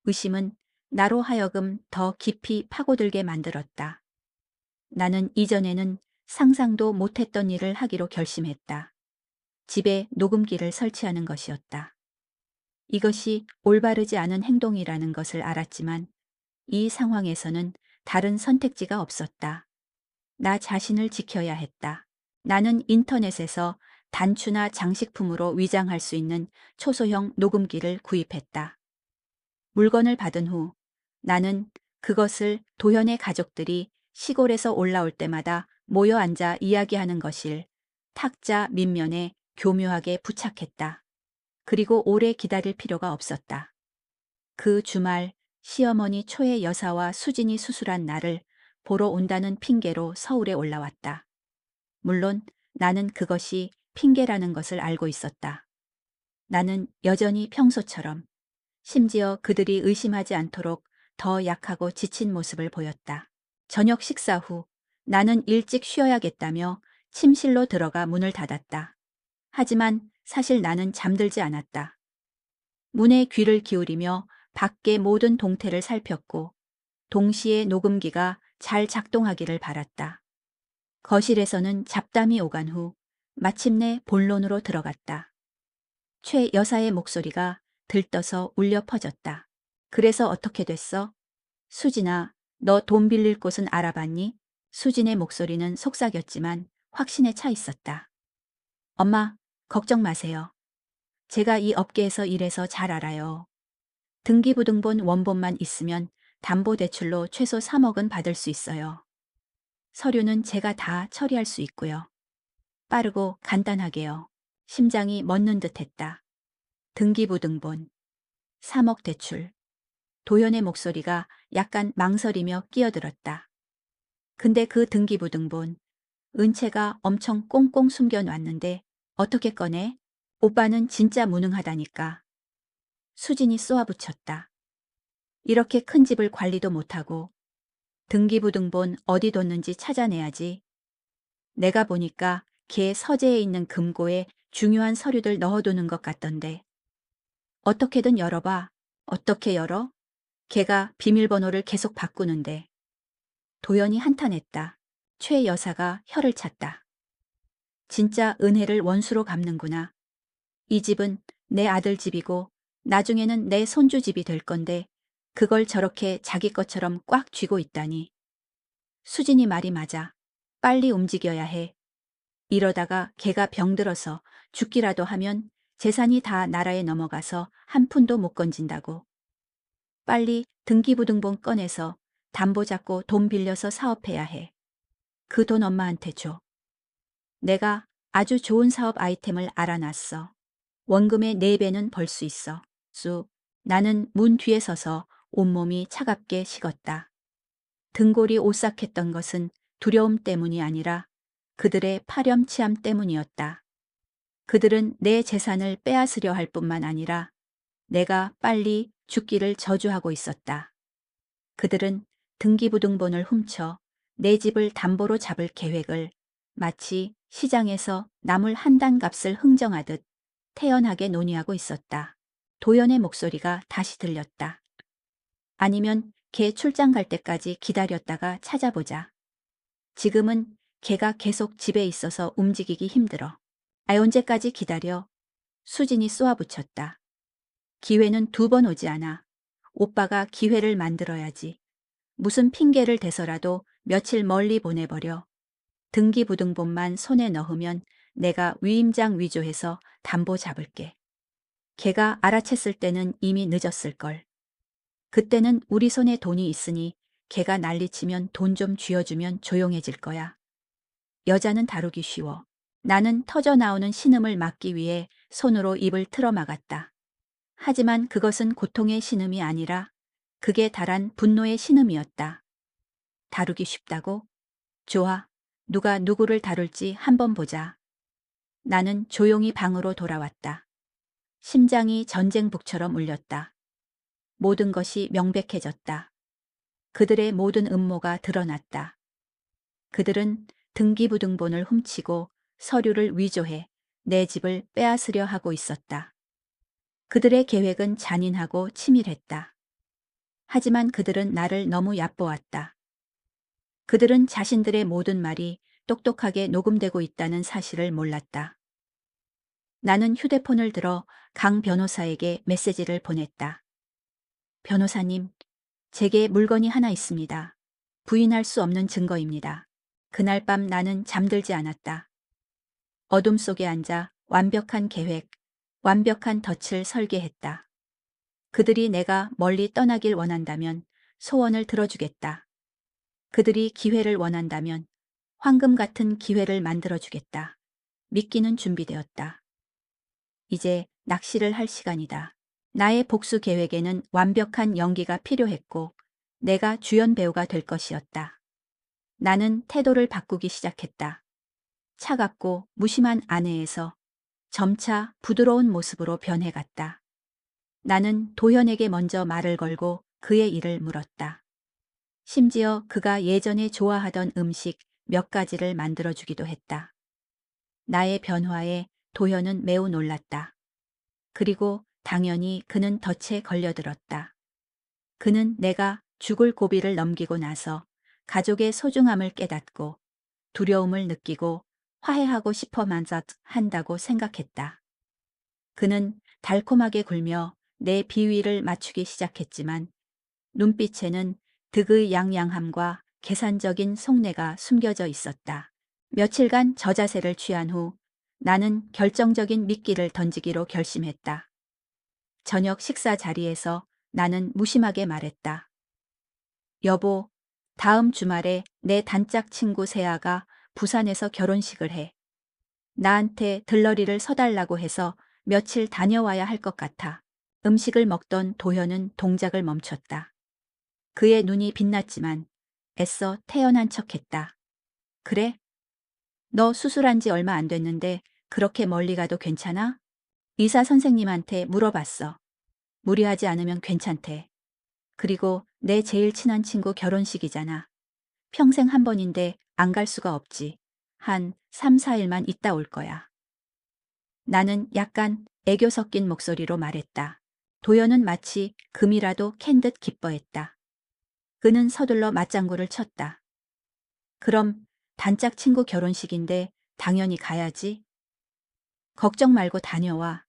의심은 나로 하여금 더 깊이 파고들게 만들었다. 나는 이전에는 상상도 못했던 일을 하기로 결심했다. 집에 녹음기를 설치하는 것이었다. 이것이 올바르지 않은 행동이라는 것을 알았지만 이 상황에서는 다른 선택지가 없었다. 나 자신을 지켜야 했다. 나는 인터넷에서 단추나 장식품으로 위장할 수 있는 초소형 녹음기를 구입했다. 물건을 받은 후 나는 그것을 도현의 가족들이 시골에서 올라올 때마다 모여 앉아 이야기하는 것일 탁자 밑면에 교묘하게 부착했다. 그리고 오래 기다릴 필요가 없었다. 그 주말 시어머니 초의 여사와 수진이 수술한 날을 보러 온다는 핑계로 서울에 올라왔다. 물론 나는 그것이 핑계라는 것을 알고 있었다. 나는 여전히 평소처럼 심지어 그들이 의심하지 않도록 더 약하고 지친 모습을 보였다. 저녁 식사 후 나는 일찍 쉬어야겠다며 침실로 들어가 문을 닫았다. 하지만 사실 나는 잠들지 않았다. 문에 귀를 기울이며 밖의 모든 동태를 살폈고 동시에 녹음기가 잘 작동하기를 바랐다. 거실에서는 잡담이 오간 후 마침내 본론으로 들어갔다. 최 여사의 목소리가 들떠서 울려 퍼졌다. 그래서 어떻게 됐어? 수진아, 너 돈 빌릴 곳은 알아봤니? 수진의 목소리는 속삭였지만 확신에 차 있었다. 엄마, 걱정 마세요. 제가 이 업계에서 일해서 잘 알아요. 등기부등본 원본만 있으면 담보대출로 최소 3억은 받을 수 있어요. 서류는 제가 다 처리할 수 있고요. 빠르고 간단하게요. 심장이 멎는 듯했다. 등기부등본, 3억 대출. 도연의 목소리가 약간 망설이며 끼어들었다. 근데 그 등기부등본, 은채가 엄청 꽁꽁 숨겨놨는데 어떻게 꺼내? 오빠는 진짜 무능하다니까. 수진이 쏘아붙였다. 이렇게 큰 집을 관리도 못하고 등기부등본 어디 뒀는지 찾아내야지. 내가 보니까 걔 서재에 있는 금고에 중요한 서류들 넣어두는 것 같던데. 어떻게든 열어봐. 어떻게 열어? 걔가 비밀번호를 계속 바꾸는데. 도연이 한탄했다. 최 여사가 혀를 찼다. 진짜 은혜를 원수로 갚는구나. 이 집은 내 아들 집이고 나중에는 내 손주 집이 될 건데 그걸 저렇게 자기 것처럼 꽉 쥐고 있다니. 수진이 말이 맞아. 빨리 움직여야 해. 이러다가 걔가 병들어서 죽기라도 하면 재산이 다 나라에 넘어가서 한 푼도 못 건진다고. 빨리 등기부등본 꺼내서 담보 잡고 돈 빌려서 사업해야 해. 그 돈 엄마한테 줘. 내가 아주 좋은 사업 아이템을 알아놨어. 원금의 4배는 벌 수 있어. 쑥. 나는 문 뒤에 서서 온몸이 차갑게 식었다. 등골이 오싹했던 것은 두려움 때문이 아니라 그들의 파렴치함 때문이었다. 그들은 내 재산을 빼앗으려 할 뿐만 아니라 내가 빨리 죽기를 저주하고 있었다. 그들은 등기부등본을 훔쳐 내 집을 담보로 잡을 계획을 마치 시장에서 나물 한 단 값을 흥정하듯 태연하게 논의하고 있었다. 도연의 목소리가 다시 들렸다. 아니면 걔 출장 갈 때까지 기다렸다가 찾아보자. 지금은 걔가 계속 집에 있어서 움직이기 힘들어. 언제까지 기다려? 수진이 쏘아붙였다. 기회는 2번 오지 않아. 오빠가 기회를 만들어야지. 무슨 핑계를 대서라도 며칠 멀리 보내버려. 등기부등본만 손에 넣으면 내가 위임장 위조해서 담보 잡을게. 걔가 알아챘을 때는 이미 늦었을걸. 그때는 우리 손에 돈이 있으니 걔가 난리치면 돈 좀 쥐어주면 조용해질 거야. 여자는 다루기 쉬워. 나는 터져 나오는 신음을 막기 위해 손으로 입을 틀어 막았다. 하지만 그것은 고통의 신음이 아니라 극에 달한 분노의 신음이었다. 다루기 쉽다고? 좋아. 누가 누구를 다룰지 한번 보자. 나는 조용히 방으로 돌아왔다. 심장이 전쟁복처럼 울렸다. 모든 것이 명백해졌다. 그들의 모든 음모가 드러났다. 그들은 등기부등본을 훔치고 서류를 위조해 내 집을 빼앗으려 하고 있었다. 그들의 계획은 잔인하고 치밀했다. 하지만 그들은 나를 너무 얕보았다. 그들은 자신들의 모든 말이 똑똑하게 녹음되고 있다는 사실을 몰랐다. 나는 휴대폰을 들어 강 변호사에게 메시지를 보냈다. 변호사님, 제게 물건이 하나 있습니다. 부인할 수 없는 증거입니다. 그날 밤 나는 잠들지 않았다. 어둠 속에 앉아 완벽한 계획, 완벽한 덫을 설계했다. 그들이 내가 멀리 떠나길 원한다면 소원을 들어주겠다. 그들이 기회를 원한다면 황금 같은 기회를 만들어주겠다. 미끼는 준비되었다. 이제 낚시를 할 시간이다. 나의 복수 계획에는 완벽한 연기가 필요했고 내가 주연 배우가 될 것이었다. 나는 태도를 바꾸기 시작했다. 차갑고 무심한 아내에서 점차 부드러운 모습으로 변해갔다. 나는 도현에게 먼저 말을 걸고 그의 일을 물었다. 심지어 그가 예전에 좋아하던 음식 몇 가지를 만들어주기도 했다. 나의 변화에 도현은 매우 놀랐다. 그리고 당연히 그는 덫에 걸려들었다. 그는 내가 죽을 고비를 넘기고 나서 가족의 소중함을 깨닫고 두려움을 느끼고 화해하고 싶어만 한다고 생각했다. 그는 달콤하게 굴며 내 비위를 맞추기 시작했지만 눈빛에는 득의 양양함과 계산적인 속내가 숨겨져 있었다. 며칠간 저자세를 취한 후 나는 결정적인 미끼를 던지기로 결심했다. 저녁 식사 자리에서 나는 무심하게 말했다. 여보, 다음 주말에 내 단짝 친구 세아가 부산에서 결혼식을 해. 나한테 들러리를 서달라고 해서 며칠 다녀와야 할 것 같아. 음식을 먹던 도현은 동작을 멈췄다. 그의 눈이 빛났지만 애써 태연한 척했다. 그래? 너 수술한 지 얼마 안 됐는데 그렇게 멀리 가도 괜찮아? 의사 선생님한테 물어봤어. 무리하지 않으면 괜찮대. 그리고 내 제일 친한 친구 결혼식이잖아. 평생 한 번인데 안 갈 수가 없지. 한 3, 4일만 있다 올 거야. 나는 약간 애교 섞인 목소리로 말했다. 도연은 마치 금이라도 캔 듯 기뻐했다. 그는 서둘러 맞장구를 쳤다. 그럼 단짝 친구 결혼식인데 당연히 가야지. 걱정 말고 다녀와.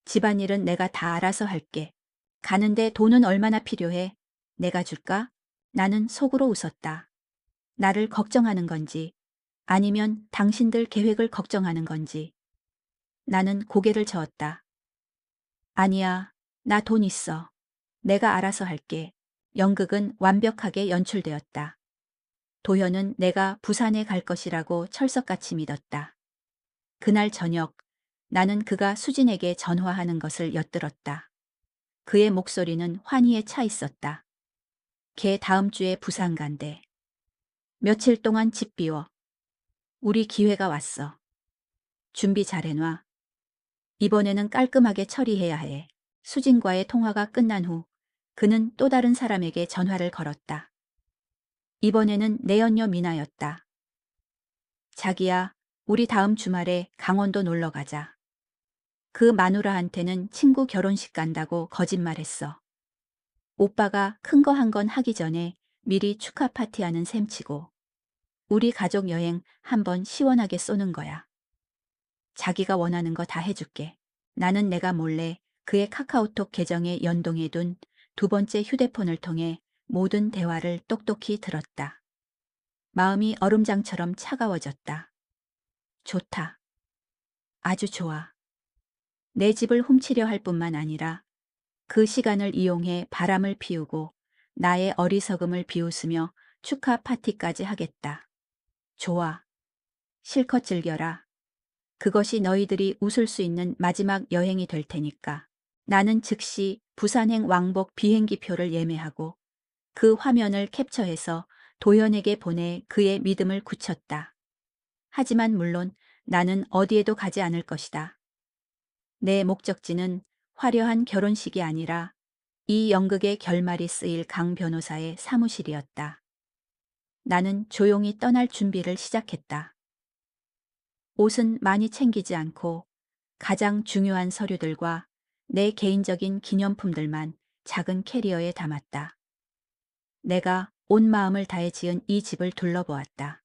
집안일은 내가 다 알아서 할게. 가는데 돈은 얼마나 필요해? 내가 줄까? 나는 속으로 웃었다. 나를 걱정하는 건지 아니면 당신들 계획을 걱정하는 건지. 나는 고개를 저었다. 아니야, 나 돈 있어. 내가 알아서 할게. 연극은 완벽하게 연출되었다. 도현은 내가 부산에 갈 것이라고 철석같이 믿었다. 그날 저녁 나는 그가 수진에게 전화하는 것을 엿들었다. 그의 목소리는 환희에 차 있었다. 걔 다음 주에 부산 간대. 며칠 동안 집 비워. 우리 기회가 왔어. 준비 잘 해놔. 이번에는 깔끔하게 처리해야 해. 수진과의 통화가 끝난 후 그는 또 다른 사람에게 전화를 걸었다. 이번에는 내연녀 미나였다. 자기야, 우리 다음 주말에 강원도 놀러 가자. 그 마누라한테는 친구 결혼식 간다고 거짓말했어. 오빠가 큰 거 한 건 하기 전에 미리 축하 파티하는 셈치고 우리 가족 여행 한번 시원하게 쏘는 거야. 자기가 원하는 거 다 해줄게. 나는 내가 몰래 그의 카카오톡 계정에 연동해둔 두 번째 휴대폰을 통해 모든 대화를 똑똑히 들었다. 마음이 얼음장처럼 차가워졌다. 좋다. 아주 좋아. 내 집을 훔치려 할 뿐만 아니라 그 시간을 이용해 바람을 피우고 나의 어리석음을 비웃으며 축하 파티까지 하겠다. 좋아. 실컷 즐겨라. 그것이 너희들이 웃을 수 있는 마지막 여행이 될 테니까. 나는 즉시 부산행 왕복 비행기표를 예매하고 그 화면을 캡처해서 도연에게 보내 그의 믿음을 굳혔다. 하지만 물론 나는 어디에도 가지 않을 것이다. 내 목적지는 화려한 결혼식이 아니라 이 연극의 결말이 쓰일 강 변호사의 사무실이었다. 나는 조용히 떠날 준비를 시작했다. 옷은 많이 챙기지 않고 가장 중요한 서류들과 내 개인적인 기념품들만 작은 캐리어에 담았다. 내가 온 마음을 다해 지은 이 집을 둘러보았다.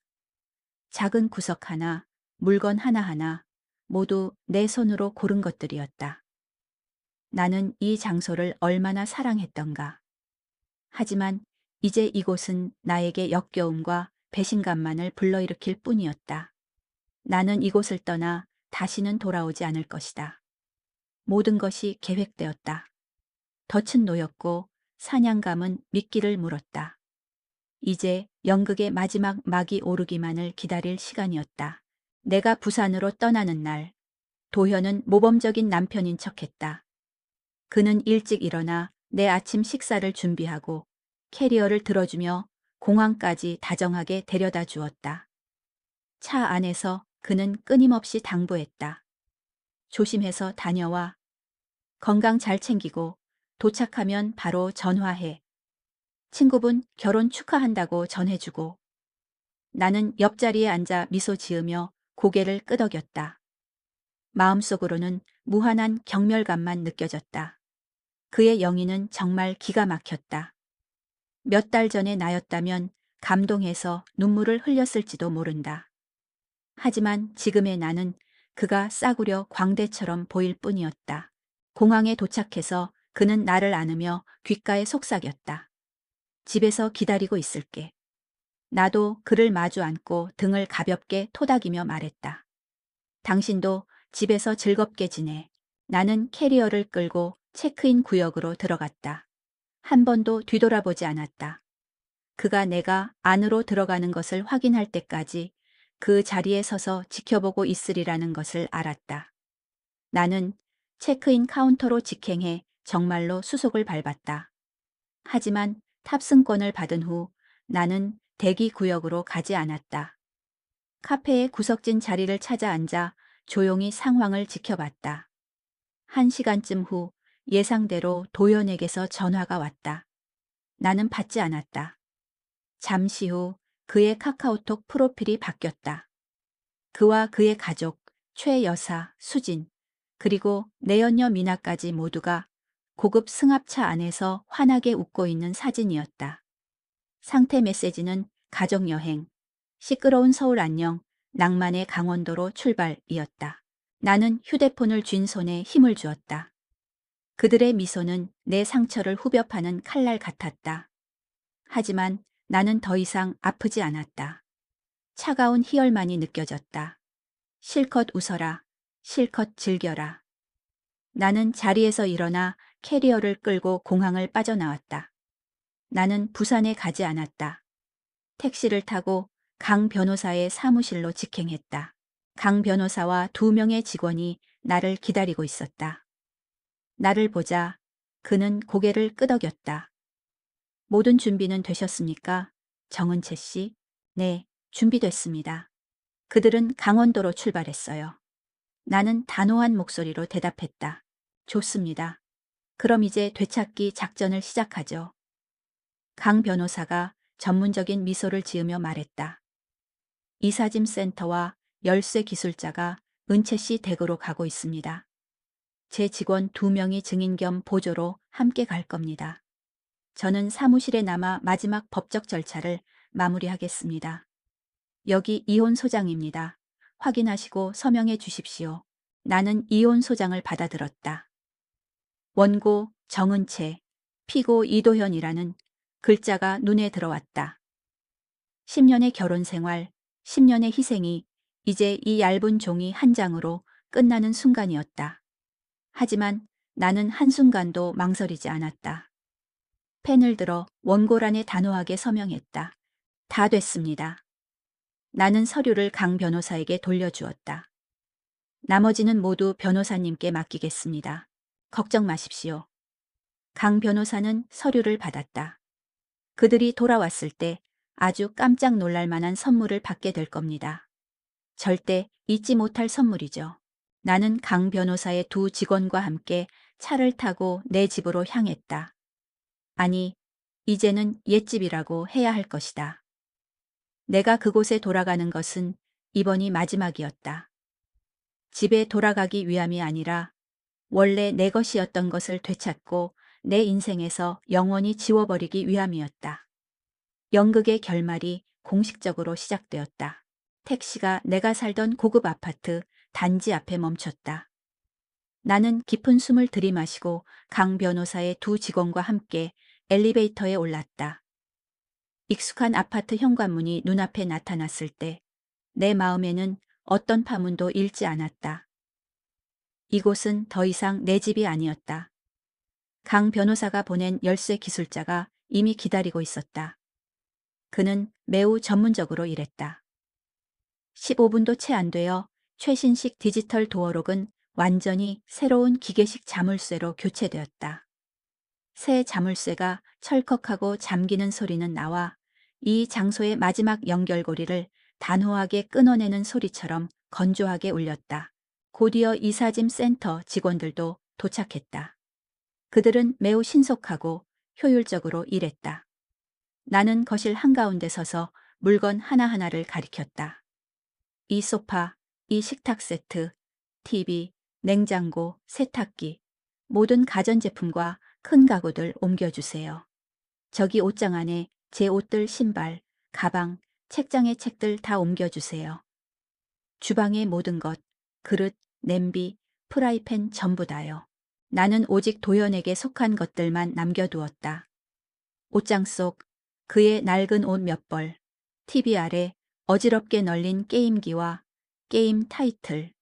작은 구석 하나, 물건 하나하나 모두 내 손으로 고른 것들이었다. 나는 이 장소를 얼마나 사랑했던가. 하지만 이제 이곳은 나에게 역겨움과 배신감만을 불러일으킬 뿐이었다. 나는 이곳을 떠나 다시는 돌아오지 않을 것이다. 모든 것이 계획되었다. 덫은 놓였고 사냥감은 미끼를 물었다. 이제 연극의 마지막 막이 오르기만을 기다릴 시간이었다. 내가 부산으로 떠나는 날, 도현은 모범적인 남편인 척했다. 그는 일찍 일어나 내 아침 식사를 준비하고 캐리어를 들어주며 공항까지 다정하게 데려다 주었다. 차 안에서 그는 끊임없이 당부했다. 조심해서 다녀와. 건강 잘 챙기고 도착하면 바로 전화해. 친구분 결혼 축하한다고 전해주고. 나는 옆자리에 앉아 미소 지으며 고개를 끄덕였다. 마음속으로는 무한한 경멸감만 느껴졌다. 그의 영희는 정말 기가 막혔다. 몇 달 전의 나였다면 감동해서 눈물을 흘렸을지도 모른다. 하지만 지금의 나는 그가 싸구려 광대처럼 보일 뿐이었다. 공항에 도착해서 그는 나를 안으며 귓가에 속삭였다. 집에서 기다리고 있을게. 나도 그를 마주 앉고 등을 가볍게 토닥이며 말했다. 당신도 집에서 즐겁게 지내. 나는 캐리어를 끌고 체크인 구역으로 들어갔다. 한 번도 뒤돌아보지 않았다. 그가 내가 안으로 들어가는 것을 확인할 때까지 그 자리에 서서 지켜보고 있으리라는 것을 알았다. 나는 체크인 카운터로 직행해 정말로 수속을 밟았다. 하지만 탑승권을 받은 후 나는 대기 구역으로 가지 않았다. 카페의 구석진 자리를 찾아 앉아 조용히 상황을 지켜봤다. 1시간쯤 후 예상대로 도연에게서 전화가 왔다. 나는 받지 않았다. 잠시 후 그의 카카오톡 프로필이 바뀌었다. 그와 그의 가족, 최 여사, 수진, 그리고 내연녀 미나까지 모두가 고급 승합차 안에서 환하게 웃고 있는 사진이었다. 상태 메시지는 가족여행, 시끄러운 서울 안녕, 낭만의 강원도로 출발이었다. 나는 휴대폰을 쥔 손에 힘을 주었다. 그들의 미소는 내 상처를 후벼 파는 칼날 같았다. 하지만 나는 더 이상 아프지 않았다. 차가운 희열만이 느껴졌다. 실컷 웃어라. 실컷 즐겨라. 나는 자리에서 일어나 캐리어를 끌고 공항을 빠져나왔다. 나는 부산에 가지 않았다. 택시를 타고 강 변호사의 사무실로 직행했다. 강 변호사와 2명의 직원이 나를 기다리고 있었다. 나를 보자 그는 고개를 끄덕였다. 모든 준비는 되셨습니까? 정은채 씨? 네, 준비됐습니다. 그들은 강원도로 출발했어요. 나는 단호한 목소리로 대답했다. 좋습니다. 그럼 이제 되찾기 작전을 시작하죠. 강 변호사가 전문적인 미소를 지으며 말했다. 이사짐 센터와 열쇠 기술자가 은채 씨 댁으로 가고 있습니다. 제 직원 2명이 증인 겸 보조로 함께 갈 겁니다. 저는 사무실에 남아 마지막 법적 절차를 마무리하겠습니다. 여기 이혼 소장입니다. 확인하시고 서명해 주십시오. 나는 이혼 소장을 받아들었다. 원고 정은채, 피고 이도현이라는 글자가 눈에 들어왔다. 10년의 결혼 생활, 10년의 희생이 이제 이 얇은 종이 한 장으로 끝나는 순간이었다. 하지만 나는 한순간도 망설이지 않았다. 펜을 들어 원고란에 단호하게 서명했다. 다 됐습니다. 나는 서류를 강 변호사에게 돌려주었다. 나머지는 모두 변호사님께 맡기겠습니다. 걱정 마십시오. 강 변호사는 서류를 받았다. 그들이 돌아왔을 때 아주 깜짝 놀랄 만한 선물을 받게 될 겁니다. 절대 잊지 못할 선물이죠. 나는 강 변호사의 두 직원과 함께 차를 타고 내 집으로 향했다. 아니, 이제는 옛집이라고 해야 할 것이다. 내가 그곳에 돌아가는 것은 이번이 마지막이었다. 집에 돌아가기 위함이 아니라 원래 내 것이었던 것을 되찾고 내 인생에서 영원히 지워버리기 위함이었다. 연극의 결말이 공식적으로 시작되었다. 택시가 내가 살던 고급 아파트 단지 앞에 멈췄다. 나는 깊은 숨을 들이마시고 강 변호사의 두 직원과 함께 엘리베이터에 올랐다. 익숙한 아파트 현관문이 눈앞에 나타났을 때 내 마음에는 어떤 파문도 일지 않았다. 이곳은 더 이상 내 집이 아니었다. 강 변호사가 보낸 열쇠 기술자가 이미 기다리고 있었다. 그는 매우 전문적으로 일했다. 15분도 채 안 되어 최신식 디지털 도어록은 완전히 새로운 기계식 자물쇠로 교체되었다. 새 자물쇠가 철컥하고 잠기는 소리는 나와 이 장소의 마지막 연결고리를 단호하게 끊어내는 소리처럼 건조하게 울렸다. 곧이어 이사짐 센터 직원들도 도착했다. 그들은 매우 신속하고 효율적으로 일했다. 나는 거실 한가운데 서서 물건 하나하나를 가리켰다. 이 소파, 이 식탁 세트, TV, 냉장고, 세탁기, 모든 가전제품과 큰 가구들 옮겨주세요. 저기 옷장 안에 제 옷들, 신발, 가방, 책장의 책들 다 옮겨주세요. 주방의 모든 것, 그릇, 냄비, 프라이팬 전부 다요. 나는 오직 도연에게 속한 것들만 남겨두었다. 옷장 속 그의 낡은 옷 몇 벌, TV 아래 어지럽게 널린 게임기와 게임 타이틀,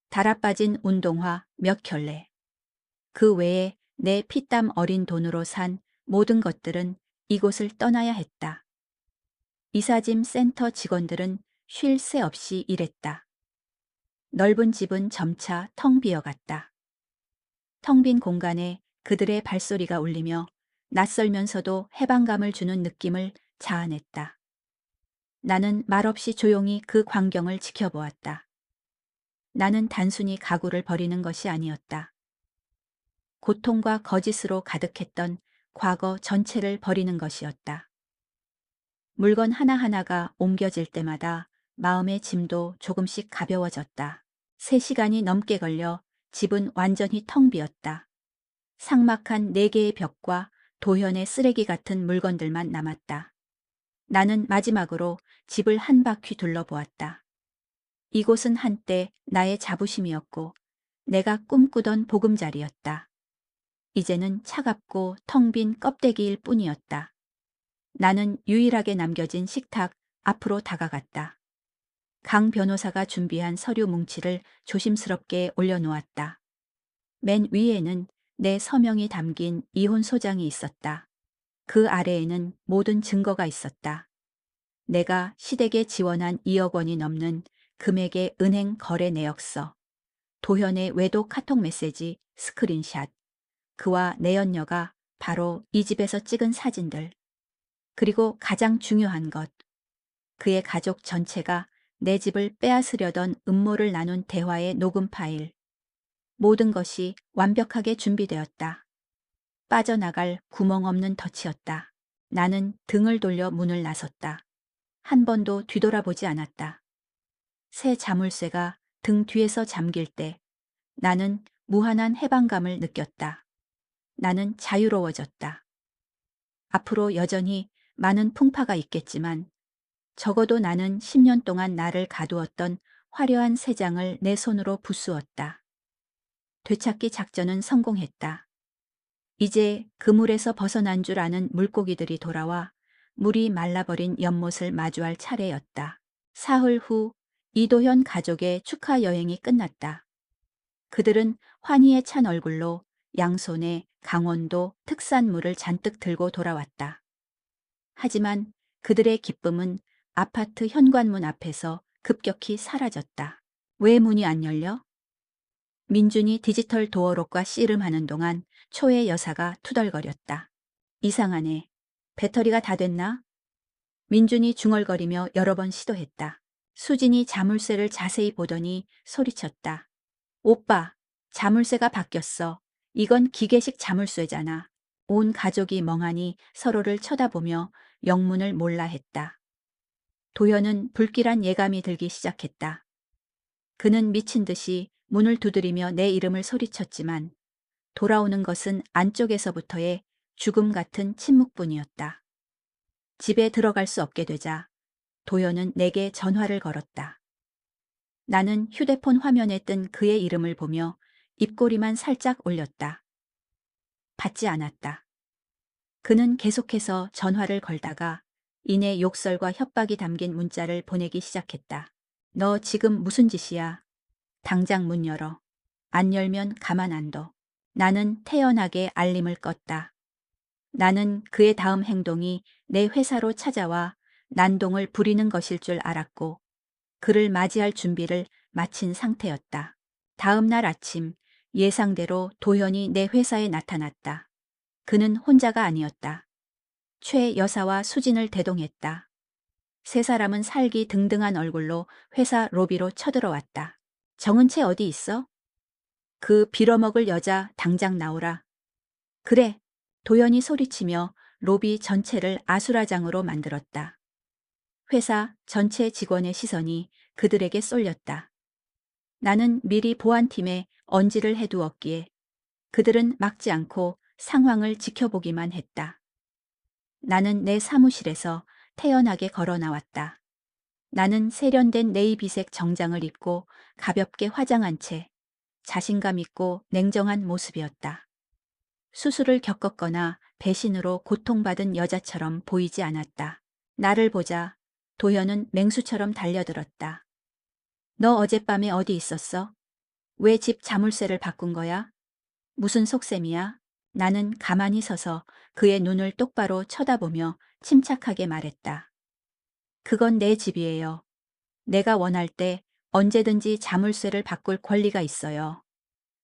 달아빠진 운동화 몇 켤레. 그 외에 내 피땀 어린 돈으로 산 모든 것들은 이곳을 떠나야 했다. 이사짐 센터 직원들은 쉴 새 없이 일했다. 넓은 집은 점차 텅 비어갔다. 텅 빈 공간에 그들의 발소리가 울리며 낯설면서도 해방감을 주는 느낌을 자아냈다. 나는 말없이 조용히 그 광경을 지켜보았다. 나는 단순히 가구를 버리는 것이 아니었다. 고통과 거짓으로 가득했던 과거 전체를 버리는 것이었다. 물건 하나하나가 옮겨질 때마다 마음의 짐도 조금씩 가벼워졌다. 3시간이 넘게 걸려 집은 완전히 텅 비었다. 삭막한 4개의 벽과 도현의 쓰레기 같은 물건들만 남았다. 나는 마지막으로 집을 한 바퀴 둘러보았다. 이곳은 한때 나의 자부심이었고 내가 꿈꾸던 보금자리였다. 이제는 차갑고 텅 빈 껍데기일 뿐이었다. 나는 유일하게 남겨진 식탁 앞으로 다가갔다. 강 변호사가 준비한 서류 뭉치를 조심스럽게 올려놓았다. 맨 위에는 내 서명이 담긴 이혼 소장이 있었다. 그 아래에는 모든 증거가 있었다. 내가 시댁에 지원한 2억 원이 넘는 금액의 은행 거래 내역서, 도현의 외도 카톡 메시지 스크린샷, 그와 내연녀가 바로 이 집에서 찍은 사진들, 그리고 가장 중요한 것, 그의 가족 전체가 내 집을 빼앗으려던 음모를 나눈 대화의 녹음 파일. 모든 것이 완벽하게 준비되었다. 빠져나갈 구멍 없는 덫이었다. 나는 등을 돌려 문을 나섰다. 한 번도 뒤돌아보지 않았다. 새 자물쇠가 등 뒤에서 잠길 때 나는 무한한 해방감을 느꼈다. 나는 자유로워졌다. 앞으로 여전히 많은 풍파가 있겠지만 적어도 나는 10년 동안 나를 가두었던 화려한 새 장을 내 손으로 부수었다. 되찾기 작전은 성공했다. 이제 그물에서 벗어난 줄 아는 물고기들이 돌아와 물이 말라버린 연못을 마주할 차례였다. 사흘 후 이도현 가족의 축하 여행이 끝났다. 그들은 환희에 찬 얼굴로 양손에 강원도 특산물을 잔뜩 들고 돌아왔다. 하지만 그들의 기쁨은 아파트 현관문 앞에서 급격히 사라졌다. 왜 문이 안 열려? 민준이 디지털 도어록과 씨름하는 동안 초의 여사가 투덜거렸다. 이상하네. 배터리가 다 됐나? 민준이 중얼거리며 여러 번 시도했다. 수진이 자물쇠를 자세히 보더니 소리쳤다. 오빠, 자물쇠가 바뀌었어. 이건 기계식 자물쇠잖아. 온 가족이 멍하니 서로를 쳐다보며 영문을 몰라 했다. 도현은 불길한 예감이 들기 시작했다. 그는 미친 듯이 문을 두드리며 내 이름을 소리쳤지만 돌아오는 것은 안쪽에서부터의 죽음 같은 침묵뿐이었다. 집에 들어갈 수 없게 되자 도현은 내게 전화를 걸었다. 나는 휴대폰 화면에 뜬 그의 이름을 보며 입꼬리만 살짝 올렸다. 받지 않았다. 그는 계속해서 전화를 걸다가 이내 욕설과 협박이 담긴 문자를 보내기 시작했다. 너 지금 무슨 짓이야? 당장 문 열어. 안 열면 가만 안 둬. 나는 태연하게 알림을 껐다. 나는 그의 다음 행동이 내 회사로 찾아와 난동을 부리는 것일 줄 알았고 그를 맞이할 준비를 마친 상태였다. 다음 날 아침 예상대로 도현이 내 회사에 나타났다. 그는 혼자가 아니었다. 최 여사와 수진을 대동했다. 세 사람은 살기 등등한 얼굴로 회사 로비로 쳐들어왔다. 정은채 어디 있어? 그 빌어먹을 여자 당장 나오라. 그래. 도연이 소리치며 로비 전체를 아수라장으로 만들었다. 회사 전체 직원의 시선이 그들에게 쏠렸다. 나는 미리 보안팀에 언지를 해두었기에 그들은 막지 않고 상황을 지켜보기만 했다. 나는 내 사무실에서 태연하게 걸어 나왔다. 나는 세련된 네이비색 정장을 입고 가볍게 화장한 채 자신감 있고 냉정한 모습이었다. 수술을 겪었거나 배신으로 고통받은 여자처럼 보이지 않았다. 나를 보자 도현은 맹수처럼 달려들었다. 너 어젯밤에 어디 있었어? 왜 집 자물쇠를 바꾼 거야? 무슨 속셈이야? 나는 가만히 서서 그의 눈을 똑바로 쳐다보며 침착하게 말했다. 그건 내 집이에요. 내가 원할 때 언제든지 자물쇠를 바꿀 권리가 있어요.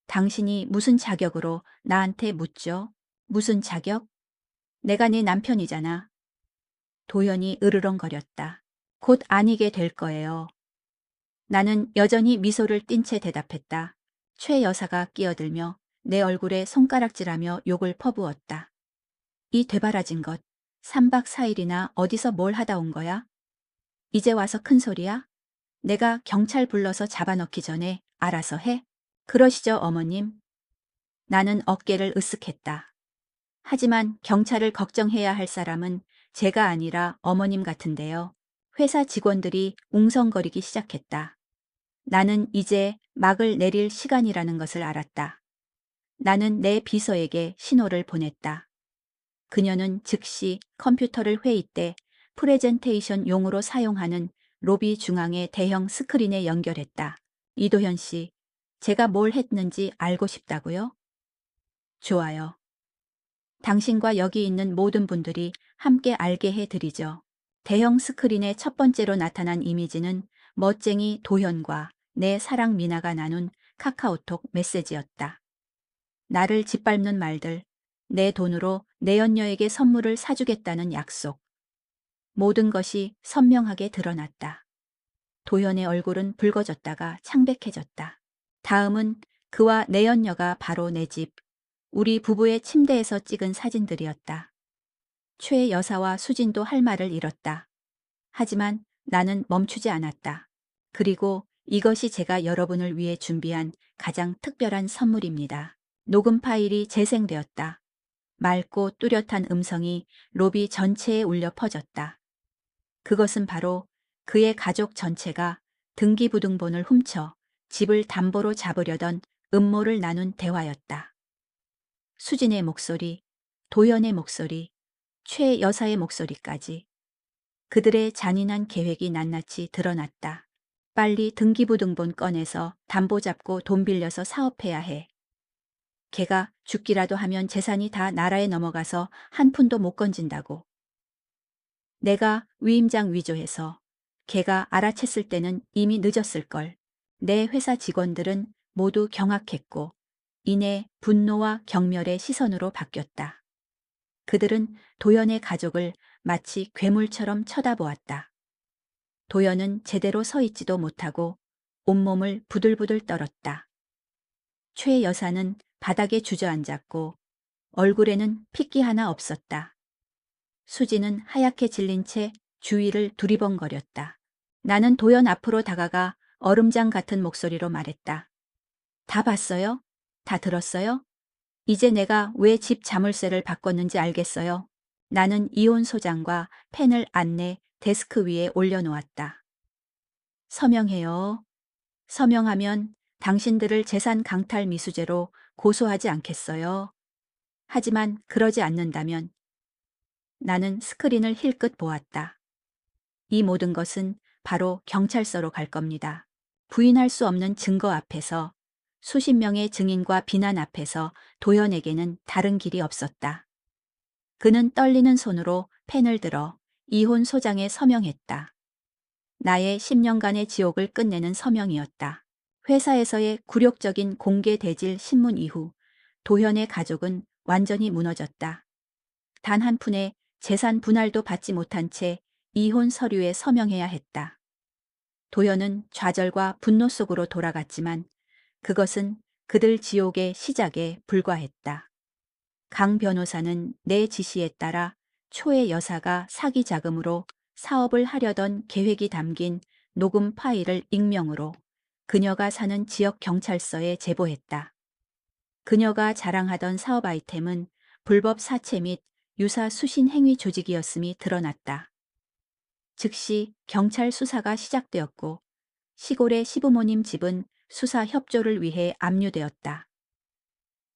당신이 무슨 자격으로 나한테 묻죠? 무슨 자격? 내가 네 남편이잖아. 도연이 으르렁거렸다. 곧 아니게 될 거예요. 나는 여전히 미소를 띤 채 대답했다. 최 여사가 끼어들며 내 얼굴에 손가락질하며 욕을 퍼부었다. 이 되바라진 것, 3박 4일이나 어디서 뭘 하다 온 거야? 이제 와서 큰 소리야? 내가 경찰 불러서 잡아넣기 전에 알아서 해? 그러시죠, 어머님? 나는 어깨를 으쓱했다. 하지만 경찰을 걱정해야 할 사람은 제가 아니라 어머님 같은데요. 회사 직원들이 웅성거리기 시작했다. 나는 이제 막을 내릴 시간이라는 것을 알았다. 나는 내 비서에게 신호를 보냈다. 그녀는 즉시 컴퓨터를 회의 때 프레젠테이션 용으로 사용하는 로비 중앙의 대형 스크린에 연결했다. 이도현 씨, 제가 뭘 했는지 알고 싶다고요? 좋아요. 당신과 여기 있는 모든 분들이 함께 알게 해드리죠. 대형 스크린의 첫 번째로 나타난 이미지는 멋쟁이 도현과 내 사랑 미나가 나눈 카카오톡 메시지였다. 나를 짓밟는 말들, 내 돈으로 내연녀에게 선물을 사주겠다는 약속. 모든 것이 선명하게 드러났다. 도현의 얼굴은 붉어졌다가 창백해졌다. 다음은 그와 내연녀가 바로 내 집, 우리 부부의 침대에서 찍은 사진들이었다. 최 여사와 수진도 할 말을 잃었다. 하지만 나는 멈추지 않았다. 그리고 이것이 제가 여러분을 위해 준비한 가장 특별한 선물입니다. 녹음 파일이 재생되었다. 맑고 뚜렷한 음성이 로비 전체에 울려 퍼졌다. 그것은 바로 그의 가족 전체가 등기부등본을 훔쳐 집을 담보로 잡으려던 음모를 나눈 대화였다. 수진의 목소리, 도연의 목소리, 최 여사의 목소리까지. 그들의 잔인한 계획이 낱낱이 드러났다. 빨리 등기부등본 꺼내서 담보 잡고 돈 빌려서 사업해야 해. 걔가 죽기라도 하면 재산이 다 나라에 넘어가서 한 푼도 못 건진다고. 내가 위임장 위조해서 걔가 알아챘을 때는 이미 늦었을걸. 내 회사 직원들은 모두 경악했고 이내 분노와 경멸의 시선으로 바뀌었다. 그들은 도연의 가족을 마치 괴물처럼 쳐다보았다. 도연은 제대로 서 있지도 못하고 온몸을 부들부들 떨었다. 최 여사는 바닥에 주저앉았고 얼굴에는 핏기 하나 없었다. 수지는 하얗게 질린 채 주위를 두리번거렸다. 나는 도연 앞으로 다가가 얼음장 같은 목소리로 말했다. 다 봤어요? 다 들었어요? 이제 내가 왜 집 자물쇠를 바꿨는지 알겠어요. 나는 이혼 소장과 펜을 안내 데스크 위에 올려놓았다. 서명해요. 서명하면 당신들을 재산 강탈 미수죄로 고소하지 않겠어요. 하지만 그러지 않는다면 나는 스크린을 힐끗 보았다. 이 모든 것은 바로 경찰서로 갈 겁니다. 부인할 수 없는 증거 앞에서 수십 명의 증인과 비난 앞에서 도연에게는 다른 길이 없었다. 그는 떨리는 손으로 펜을 들어 이혼 소장에 서명했다. 나의 10년간의 지옥을 끝내는 서명이었다. 회사에서의 굴욕적인 공개 대질 신문 이후 도현의 가족은 완전히 무너졌다. 단 한 푼의 재산 분할도 받지 못한 채 이혼 서류에 서명해야 했다. 도현은 좌절과 분노 속으로 돌아갔지만 그것은 그들 지옥의 시작에 불과했다. 강 변호사는 내 지시에 따라 초의 여사가 사기 자금으로 사업을 하려던 계획이 담긴 녹음 파일을 익명으로 그녀가 사는 지역 경찰서에 제보했다. 그녀가 자랑하던 사업 아이템은 불법 사채 및 유사 수신 행위 조직이었음이 드러났다. 즉시 경찰 수사가 시작되었고 시골의 시부모님 집은 수사 협조를 위해 압류되었다.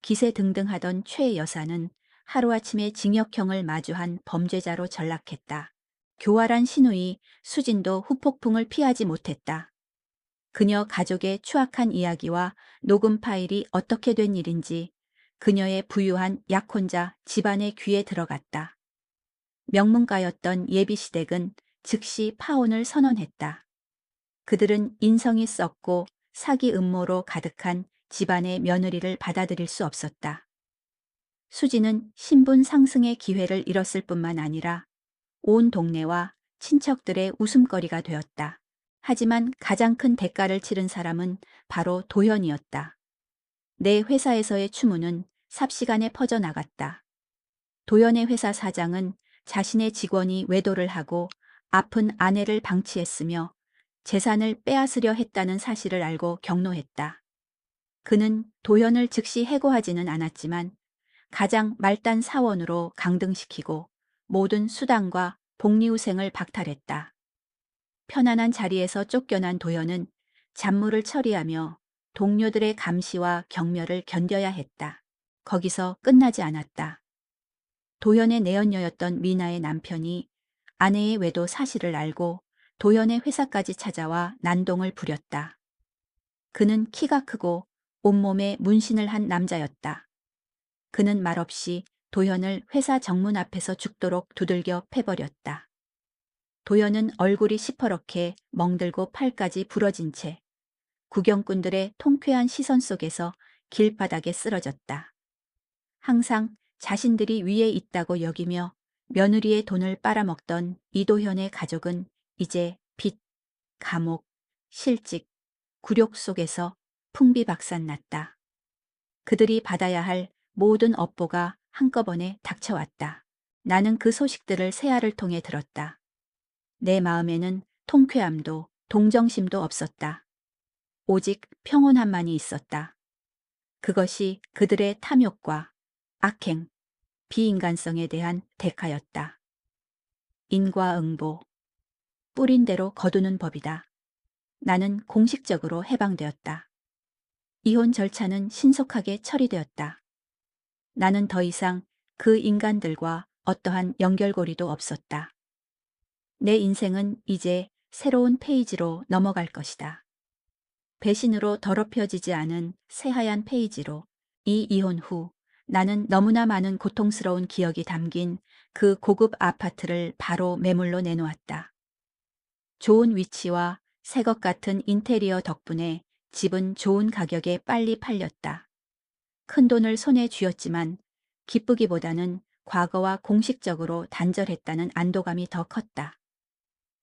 기세등등하던 최 여사는 하루아침에 징역형을 마주한 범죄자로 전락했다. 교활한 시누이 수진도 후폭풍을 피하지 못했다. 그녀 가족의 추악한 이야기와 녹음 파일이 어떻게 된 일인지 그녀의 부유한 약혼자 집안의 귀에 들어갔다. 명문가였던 예비시댁은 즉시 파혼을 선언했다. 그들은 인성이 썩고 사기 음모로 가득한 집안의 며느리를 받아들일 수 없었다. 수지는 신분 상승의 기회를 잃었을 뿐만 아니라 온 동네와 친척들의 웃음거리가 되었다. 하지만 가장 큰 대가를 치른 사람은 바로 도현이었다. 내 회사에서의 추문은 삽시간에 퍼져나갔다. 도현의 회사 사장은 자신의 직원이 외도를 하고 아픈 아내를 방치했으며 재산을 빼앗으려 했다는 사실을 알고 경로했다. 그는 도현을 즉시 해고하지는 않았지만 가장 말단 사원으로 강등시키고 모든 수당과 복리후생을 박탈했다. 편안한 자리에서 쫓겨난 도현은 잡무를 처리하며 동료들의 감시와 경멸을 견뎌야 했다. 거기서 끝나지 않았다. 도현의 내연녀였던 미나의 남편이 아내의 외도 사실을 알고 도현의 회사까지 찾아와 난동을 부렸다. 그는 키가 크고 온몸에 문신을 한 남자였다. 그는 말없이 도현을 회사 정문 앞에서 죽도록 두들겨 패버렸다. 도현은 얼굴이 시퍼렇게 멍들고 팔까지 부러진 채 구경꾼들의 통쾌한 시선 속에서 길바닥에 쓰러졌다. 항상 자신들이 위에 있다고 여기며 며느리의 돈을 빨아먹던 이도현의 가족은 이제 빚, 감옥, 실직, 굴욕 속에서 풍비박산났다. 그들이 받아야 할 모든 업보가 한꺼번에 닥쳐왔다. 나는 그 소식들을 새알을 통해 들었다. 내 마음에는 통쾌함도 동정심도 없었다. 오직 평온함만이 있었다. 그것이 그들의 탐욕과 악행, 비인간성에 대한 대가였다. 인과응보, 뿌린 대로 거두는 법이다. 나는 공식적으로 해방되었다. 이혼 절차는 신속하게 처리되었다. 나는 더 이상 그 인간들과 어떠한 연결고리도 없었다. 내 인생은 이제 새로운 페이지로 넘어갈 것이다. 배신으로 더럽혀지지 않은 새하얀 페이지로 이 이혼 후 나는 너무나 많은 고통스러운 기억이 담긴 그 고급 아파트를 바로 매물로 내놓았다. 좋은 위치와 새 것 같은 인테리어 덕분에 집은 좋은 가격에 빨리 팔렸다. 큰돈을 손에 쥐었지만 기쁘기보다는 과거와 공식적으로 단절했다는 안도감이 더 컸다.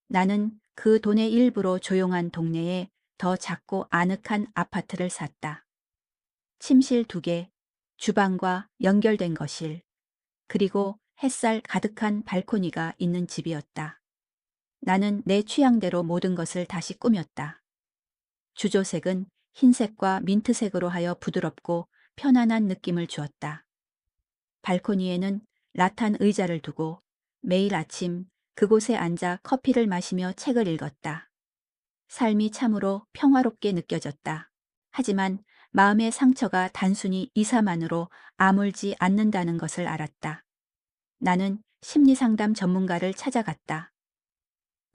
나는 그 돈의 일부로 조용한 동네에 더 작고 아늑한 아파트를 샀다. 침실 2개, 주방과 연결된 거실, 그리고 햇살 가득한 발코니가 있는 집이었다. 나는 내 취향대로 모든 것을 다시 꾸몄다. 주조색은 흰색과 민트색으로 하여 부드럽고 편안한 느낌을 주었다. 발코니에는 라탄 의자를 두고 매일 아침 그곳에 앉아 커피를 마시며 책을 읽었다. 삶이 참으로 평화롭게 느껴졌다. 하지만 마음의 상처가 단순히 이사만으로 아물지 않는다는 것을 알았다. 나는 심리상담 전문가를 찾아갔다.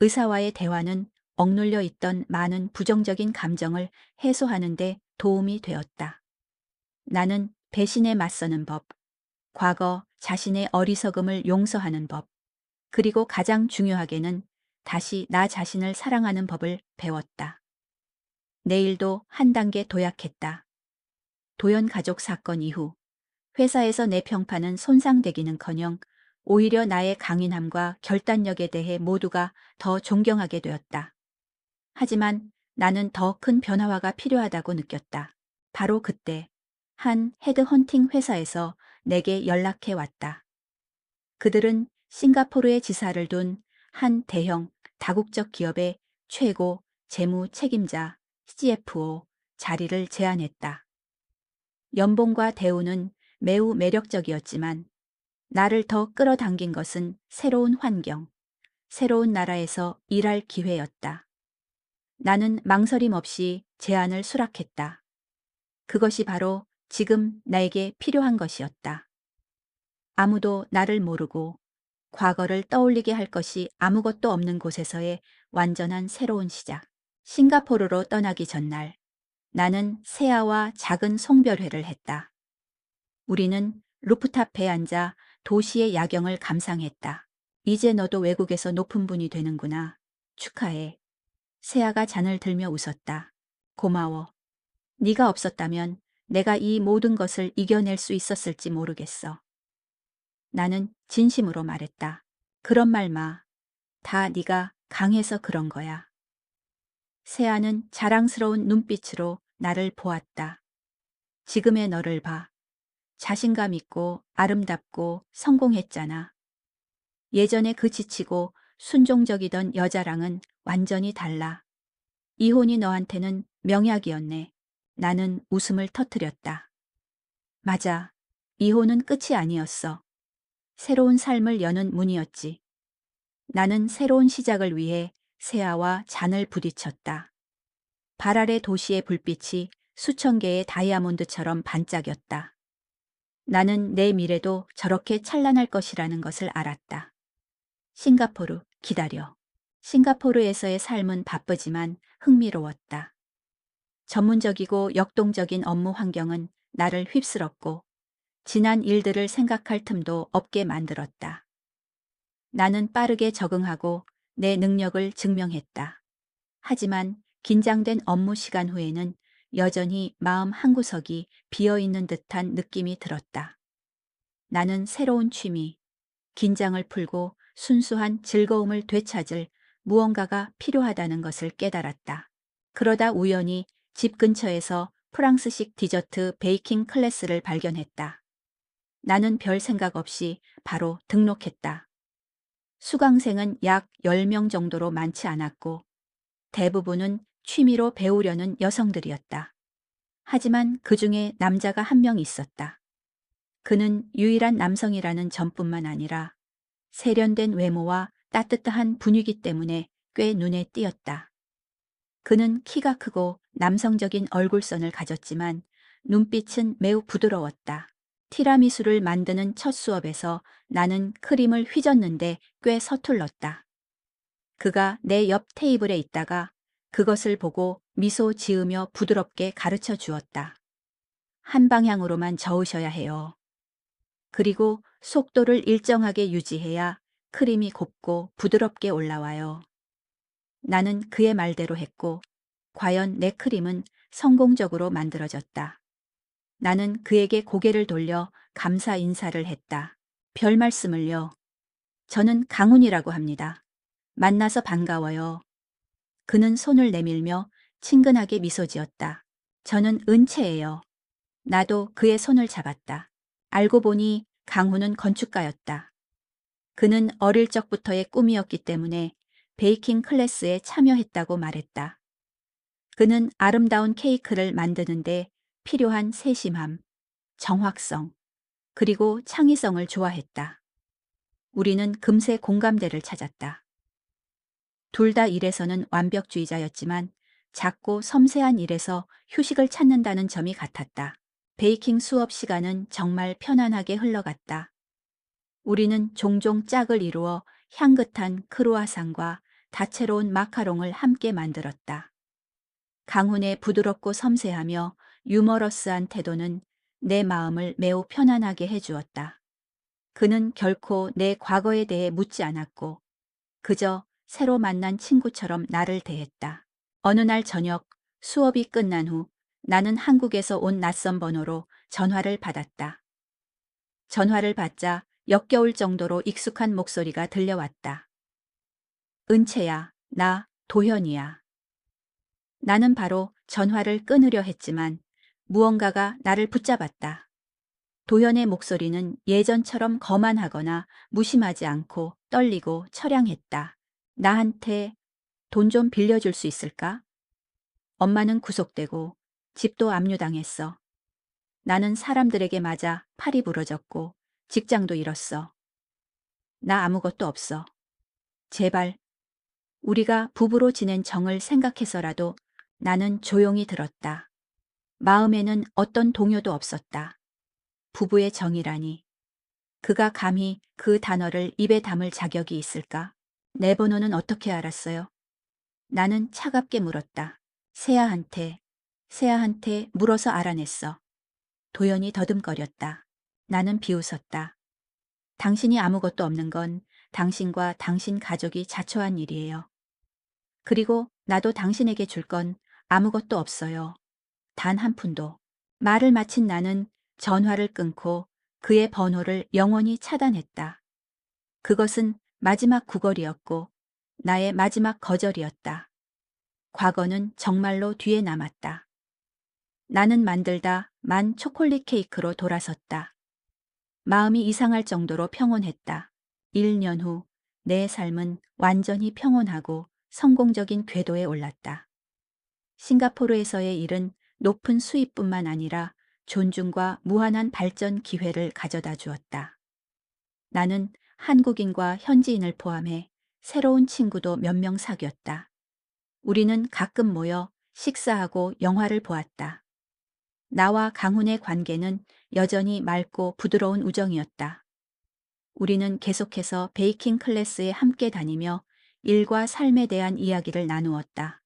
의사와의 대화는 억눌려 있던 많은 부정적인 감정을 해소하는 데 도움이 되었다. 나는 배신에 맞서는 법, 과거 자신의 어리석음을 용서하는 법, 그리고 가장 중요하게는 다시 나 자신을 사랑하는 법을 배웠다. 내일도 한 단계 도약했다. 도연 가족 사건 이후 회사에서 내 평판은 손상되기는커녕 오히려 나의 강인함과 결단력에 대해 모두가 더 존경하게 되었다. 하지만 나는 더 큰 변화가 필요하다고 느꼈다. 바로 그때 한 헤드헌팅 회사에서 내게 연락해 왔다. 그들은 싱가포르에 지사를 둔 한 대형 다국적 기업의 최고 재무 책임자 CFO 자리를 제안했다. 연봉과 대우는 매우 매력적이었지만 나를 더 끌어당긴 것은 새로운 환경, 새로운 나라에서 일할 기회였다. 나는 망설임 없이 제안을 수락했다. 그것이 바로 지금 나에게 필요한 것이었다. 아무도 나를 모르고 과거를 떠올리게 할 것이 아무것도 없는 곳에서의 완전한 새로운 시작. 싱가포르로 떠나기 전날 나는 세아와 작은 송별회를 했다. 우리는 루프탑에 앉아 도시의 야경을 감상했다. 이제 너도 외국에서 높은 분이 되는구나. 축하해. 세아가 잔을 들며 웃었다. 고마워. 네가 없었다면 내가 이 모든 것을 이겨낼 수 있었을지 모르겠어. 나는 진심으로 말했다. 그런 말 마. 다 네가 강해서 그런 거야. 세아는 자랑스러운 눈빛으로 나를 보았다. 지금의 너를 봐. 자신감 있고 아름답고 성공했잖아. 예전에 그 지치고 순종적이던 여자랑은 완전히 달라. 이혼이 너한테는 명약이었네. 나는 웃음을 터뜨렸다. 맞아. 이혼은 끝이 아니었어. 새로운 삶을 여는 문이었지. 나는 새로운 시작을 위해 세아와 잔을 부딪혔다. 발 아래 도시의 불빛이 수천 개의 다이아몬드처럼 반짝였다. 나는 내 미래도 저렇게 찬란할 것이라는 것을 알았다. 싱가포르, 기다려. 싱가포르에서의 삶은 바쁘지만 흥미로웠다. 전문적이고 역동적인 업무 환경은 나를 휩쓸었고 지난 일들을 생각할 틈도 없게 만들었다. 나는 빠르게 적응하고 내 능력을 증명했다. 하지만 긴장된 업무 시간 후에는 여전히 마음 한구석이 비어있는 듯한 느낌이 들었다. 나는 새로운 취미, 긴장을 풀고 순수한 즐거움을 되찾을 무언가가 필요하다는 것을 깨달았다. 그러다 우연히 집 근처에서 프랑스식 디저트 베이킹 클래스를 발견했다. 나는 별 생각 없이 바로 등록했다. 수강생은 약 10명 정도로 많지 않았고 대부분은 취미로 배우려는 여성들이었다. 하지만 그 중에 남자가 한 명 있었다. 그는 유일한 남성이라는 점뿐만 아니라 세련된 외모와 따뜻한 분위기 때문에 꽤 눈에 띄었다. 그는 키가 크고 남성적인 얼굴선을 가졌지만 눈빛은 매우 부드러웠다. 티라미수를 만드는 첫 수업에서 나는 크림을 휘젓는데 꽤 서툴렀다. 그가 내 옆 테이블에 있다가 그것을 보고 미소 지으며 부드럽게 가르쳐 주었다. 한 방향으로만 저으셔야 해요. 그리고 속도를 일정하게 유지해야 크림이 곱고 부드럽게 올라와요. 나는 그의 말대로 했고, 과연 내 크림은 성공적으로 만들어졌다. 나는 그에게 고개를 돌려 감사 인사를 했다. 별 말씀을요. 저는 강훈이라고 합니다. 만나서 반가워요. 그는 손을 내밀며 친근하게 미소 지었다. 저는 은채예요. 나도 그의 손을 잡았다. 알고 보니 강훈은 건축가였다. 그는 어릴 적부터의 꿈이었기 때문에 베이킹 클래스에 참여했다고 말했다. 그는 아름다운 케이크를 만드는데 필요한 세심함, 정확성, 그리고 창의성을 좋아했다. 우리는 금세 공감대를 찾았다. 둘 다 일에서는 완벽주의자였지만 작고 섬세한 일에서 휴식을 찾는다는 점이 같았다. 베이킹 수업 시간은 정말 편안하게 흘러갔다. 우리는 종종 짝을 이루어 향긋한 크루아상과 다채로운 마카롱을 함께 만들었다. 강훈의 부드럽고 섬세하며 유머러스한 태도는 내 마음을 매우 편안하게 해주었다. 그는 결코 내 과거에 대해 묻지 않았고 그저 새로 만난 친구처럼 나를 대했다. 어느 날 저녁 수업이 끝난 후 나는 한국에서 온 낯선 번호로 전화를 받았다. 전화를 받자 역겨울 정도로 익숙한 목소리가 들려왔다. 은채야, 나 도현이야. 나는 바로 전화를 끊으려 했지만 무언가가 나를 붙잡았다. 도현의 목소리는 예전처럼 거만하거나 무심하지 않고 떨리고 처량했다. 나한테 돈 좀 빌려줄 수 있을까? 엄마는 구속되고 집도 압류당했어. 나는 사람들에게 맞아 팔이 부러졌고 직장도 잃었어. 나 아무것도 없어. 제발, 우리가 부부로 지낸 정을 생각해서라도 나는 조용히 들었다. 마음에는 어떤 동요도 없었다. 부부의 정이라니. 그가 감히 그 단어를 입에 담을 자격이 있을까? 내 번호는 어떻게 알았어요? 나는 차갑게 물었다. 세아한테, 세아한테 물어서 알아냈어. 도연이 더듬거렸다. 나는 비웃었다. 당신이 아무것도 없는 건 당신과 당신 가족이 자초한 일이에요. 그리고 나도 당신에게 줄 건 아무것도 없어요. 단 한 푼도. 말을 마친 나는 전화를 끊고 그의 번호를 영원히 차단했다. 그것은 마지막 구걸이었고 나의 마지막 거절이었다. 과거는 정말로 뒤에 남았다. 나는 만들다 만 초콜릿 케이크로 돌아섰다. 마음이 이상할 정도로 평온했다. 1년 후 내 삶은 완전히 평온하고 성공적인 궤도에 올랐다. 싱가포르에서의 일은 높은 수입뿐만 아니라 존중과 무한한 발전 기회를 가져다 주었다. 나는 한국인과 현지인을 포함해 새로운 친구도 몇 명 사귀었다. 우리는 가끔 모여 식사하고 영화를 보았다. 나와 강훈의 관계는 여전히 맑고 부드러운 우정이었다. 우리는 계속해서 베이킹 클래스에 함께 다니며 일과 삶에 대한 이야기를 나누었다.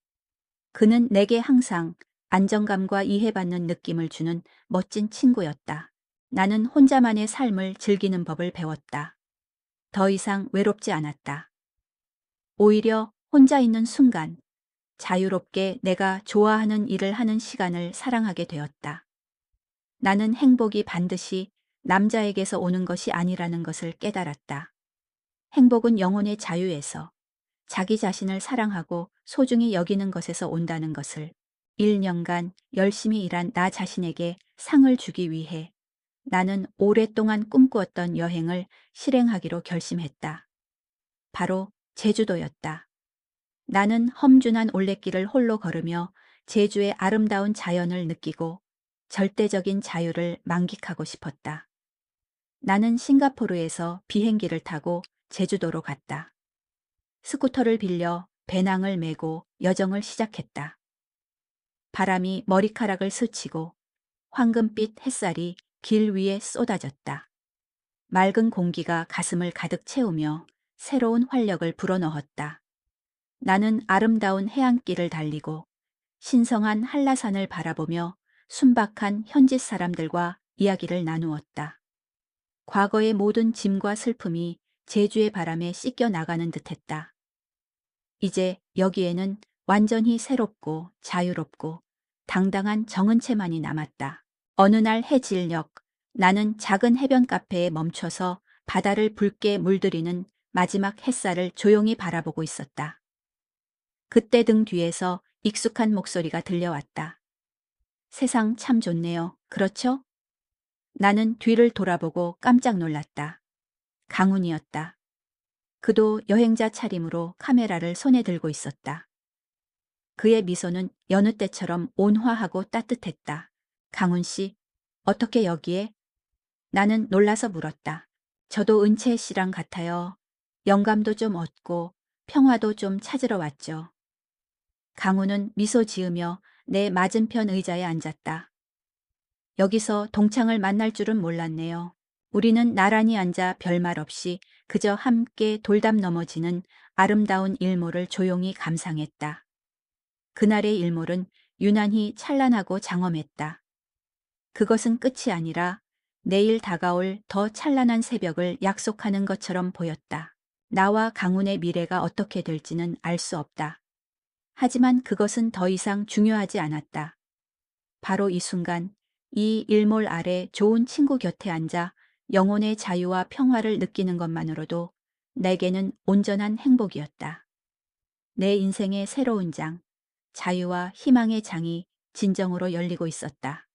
그는 내게 항상 안정감과 이해받는 느낌을 주는 멋진 친구였다. 나는 혼자만의 삶을 즐기는 법을 배웠다. 더 이상 외롭지 않았다. 오히려 혼자 있는 순간, 자유롭게 내가 좋아하는 일을 하는 시간을 사랑하게 되었다. 나는 행복이 반드시 남자에게서 오는 것이 아니라는 것을 깨달았다. 행복은 영혼의 자유에서 자기 자신을 사랑하고 소중히 여기는 것에서 온다는 것을 1년간 열심히 일한 나 자신에게 상을 주기 위해 나는 오랫동안 꿈꾸었던 여행을 실행하기로 결심했다. 바로 제주도였다. 나는 험준한 올레길을 홀로 걸으며 제주의 아름다운 자연을 느끼고 절대적인 자유를 만끽하고 싶었다. 나는 싱가포르에서 비행기를 타고 제주도로 갔다. 스쿠터를 빌려 배낭을 메고 여정을 시작했다. 바람이 머리카락을 스치고 황금빛 햇살이 길 위에 쏟아졌다. 맑은 공기가 가슴을 가득 채우며 새로운 활력을 불어넣었다. 나는 아름다운 해안길을 달리고 신성한 한라산을 바라보며 순박한 현지 사람들과 이야기를 나누었다. 과거의 모든 짐과 슬픔이 제주의 바람에 씻겨 나가는 듯했다. 이제 여기에는 완전히 새롭고 자유롭고 당당한 정은채만이 남았다. 어느 날 해질녘 나는 작은 해변 카페에 멈춰서 바다를 붉게 물들이는 마지막 햇살을 조용히 바라보고 있었다. 그때 등 뒤에서 익숙한 목소리가 들려왔다. 세상 참 좋네요. 그렇죠? 나는 뒤를 돌아보고 깜짝 놀랐다. 강훈이었다. 그도 여행자 차림으로 카메라를 손에 들고 있었다. 그의 미소는 여느 때처럼 온화하고 따뜻했다. 강훈 씨, 어떻게 여기에? 나는 놀라서 물었다. 저도 은채 씨랑 같아요. 영감도 좀 얻고 평화도 좀 찾으러 왔죠. 강훈은 미소 지으며 내 맞은편 의자에 앉았다. 여기서 동창을 만날 줄은 몰랐네요. 우리는 나란히 앉아 별말 없이 그저 함께 돌담 넘어지는 아름다운 일몰을 조용히 감상했다. 그날의 일몰은 유난히 찬란하고 장엄했다. 그것은 끝이 아니라 내일 다가올 더 찬란한 새벽을 약속하는 것처럼 보였다. 나와 강훈의 미래가 어떻게 될지는 알 수 없다. 하지만 그것은 더 이상 중요하지 않았다. 바로 이 순간, 이 일몰 아래 좋은 친구 곁에 앉아 영혼의 자유와 평화를 느끼는 것만으로도 내게는 온전한 행복이었다. 내 인생의 새로운 장, 자유와 희망의 장이 진정으로 열리고 있었다.